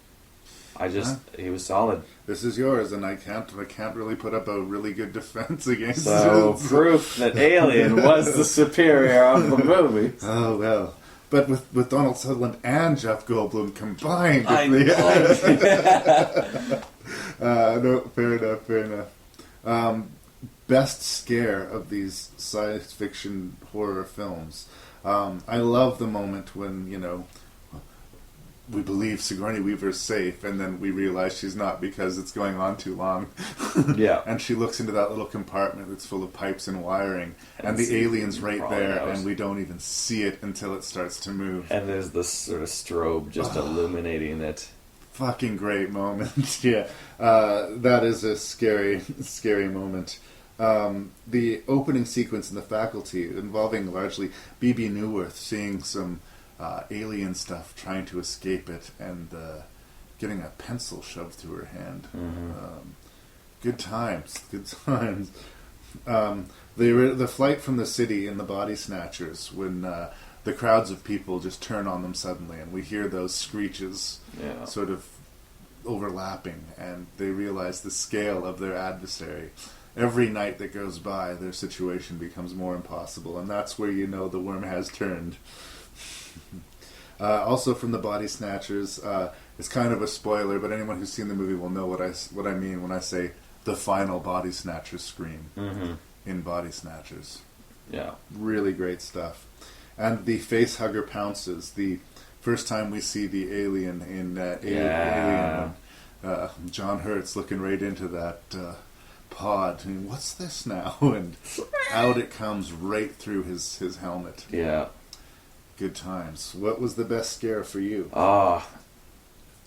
he was solid. This is yours, and I can't really put up a really good defense against so it. Proof that Alien was the superior of the movies. Oh, well. But with Donald Sutherland and Jeff Goldblum combined. I know. No, fair enough. Best scare of these science fiction horror films. I love the moment when, we believe Sigourney Weaver's safe, and then we realize she's not because it's going on too long. Yeah. And she looks into that little compartment that's full of pipes and wiring, and the alien's right there, and we don't even see it until it starts to move. And there's this sort of strobe just illuminating it. Fucking great moment. Yeah. That is a scary moment. The opening sequence in The Faculty, involving largely Bebe Neuwirth seeing some alien stuff, trying to escape it, and getting a pencil shoved through her hand. Mm-hmm. Good times. The flight from the city in the Body Snatchers, when the crowds of people just turn on them suddenly, and we hear those screeches sort of overlapping, and they realize the scale of their adversary. Every night that goes by, their situation becomes more impossible, and that's where you know the worm has turned. Also from the Body Snatchers, it's kind of a spoiler, but anyone who's seen the movie will know what I mean when I say the final Body Snatcher scream in Body Snatchers. Yeah. Really great stuff. And the face hugger pounces, the first time we see the alien in Alien. John Hurt's looking right into that pod. And what's this now? And out it comes right through his helmet. Yeah. Good times. What was the best scare for you?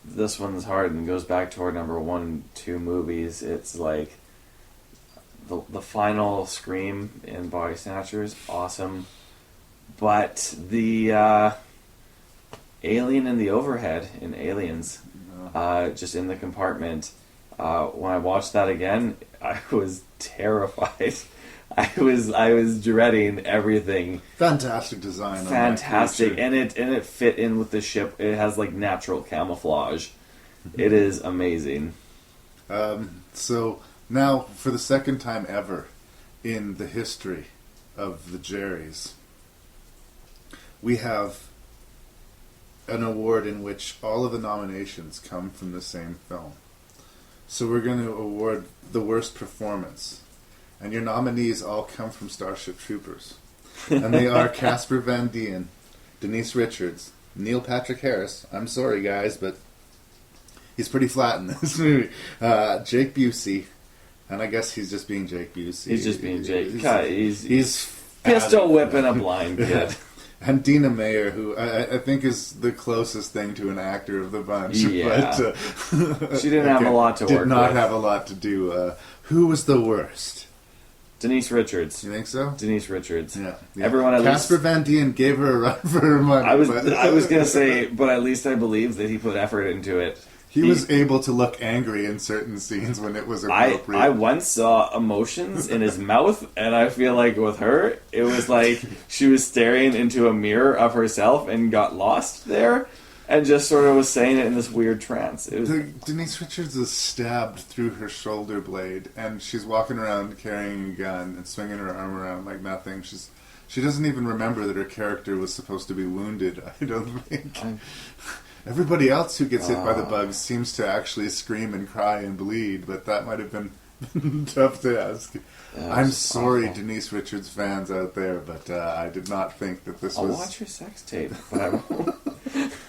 This one's hard and goes back to our number 1 and 2 movies. It's like the final scream in Body Snatchers, awesome. But the alien in the overhead in Aliens, just in the compartment, when I watched that again, I was terrified. I was dreading everything. Fantastic design. Fantastic, and it fit in with the ship. It has like natural camouflage. It is amazing. So now, for the second time ever in the history of the Jerrys, we have an award in which all of the nominations come from the same film. So we're going to award the worst performance. And your nominees all come from Starship Troopers. And they are Casper Van Dien, Denise Richards, Neil Patrick Harris. I'm sorry, guys, but he's pretty flat in this movie. Jake Busey. And I guess he's just being Jake Busey. He's just being Jake. He's pistol whipping a blind kid. And Dina Meyer, who I think is the closest thing to an actor of the bunch. Yeah. But, she didn't have a lot to work with. Did not have a lot to do. Who was the worst? Denise Richards. You think so? Denise Richards. Yeah. Everyone at Casper least... Van Dien gave her a run for her money. I was going to say, but at least I believe that he put effort into it. He was able to look angry in certain scenes when it was appropriate. I once saw emotions in his mouth, and I feel like with her, it was like she was staring into a mirror of herself and got lost there, and just sort of was saying it in this weird trance. Denise Richards is stabbed through her shoulder blade, and she's walking around carrying a gun and swinging her arm around like nothing. She doesn't even remember that her character was supposed to be wounded, I don't think. Everybody else who gets hit by the bugs seems to actually scream and cry and bleed, but that might have been tough to ask. I'm sorry, awful. Denise Richards fans out there, but I did not think that this was... I'll watch her sex tape, but I won't.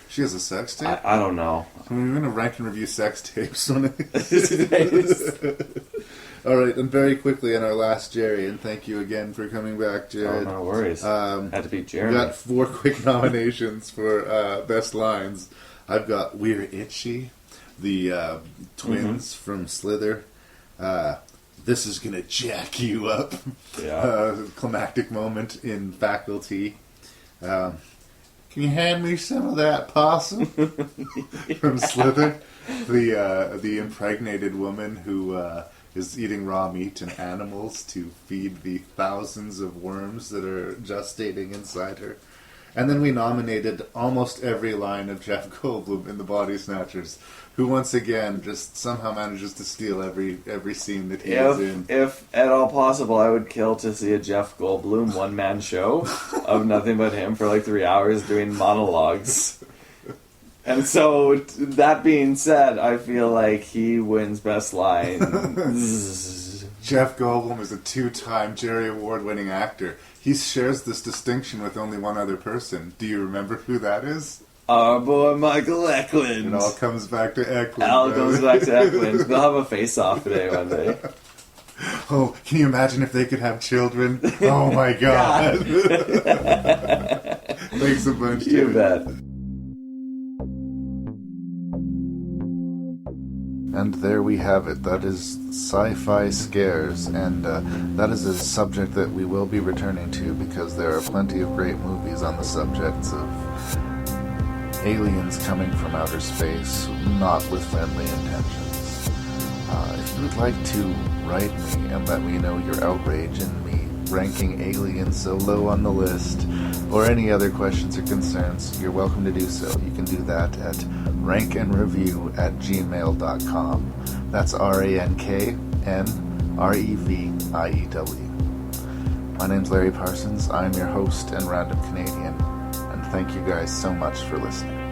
She has a sex tape? I don't know. We're going to rank and review sex tapes one of these days. All right, and very quickly in our last Jerry, and thank you again for coming back, Jared. Oh, no worries. Had to beat Jeremy. We got 4 quick nominations for Best Lines. I've got We're Itchy, the twins from Slither. This is going to jack you up. Yeah. Climactic moment in Faculty. Can you hand me some of that possum? From Slither. The impregnated woman who is eating raw meat and animals to feed the thousands of worms that are gestating inside her. And then we nominated almost every line of Jeff Goldblum in The Body Snatchers, who once again just somehow manages to steal every scene that he is in. If at all possible, I would kill to see a Jeff Goldblum one-man show of nothing but him for like 3 hours doing monologues. And so, that being said, I feel like he wins Best Line. Jeff Goldblum is a 2-time Jerry Award-winning actor. He shares this distinction with only one other person. Do you remember who that is? Our boy Michael Eklund. It all comes back to Eklund. All comes back to Eklund. They'll have a face-off today one day. Oh, can you imagine if they could have children? Oh my God. Thanks a bunch. You bet. And there we have it. That is Sci Fi Scares, and that is a subject that we will be returning to because there are plenty of great movies on the subjects of aliens coming from outer space, not with friendly intentions. If you would like to write me and let me know your outrage in me ranking aliens so low on the list, or any other questions or concerns, you're welcome to do so. You can do that at ranknreview@gmail.com. That's RANKNREVIEW. My name's Larry Parsons. I'm your host and random Canadian, and thank you guys so much for listening.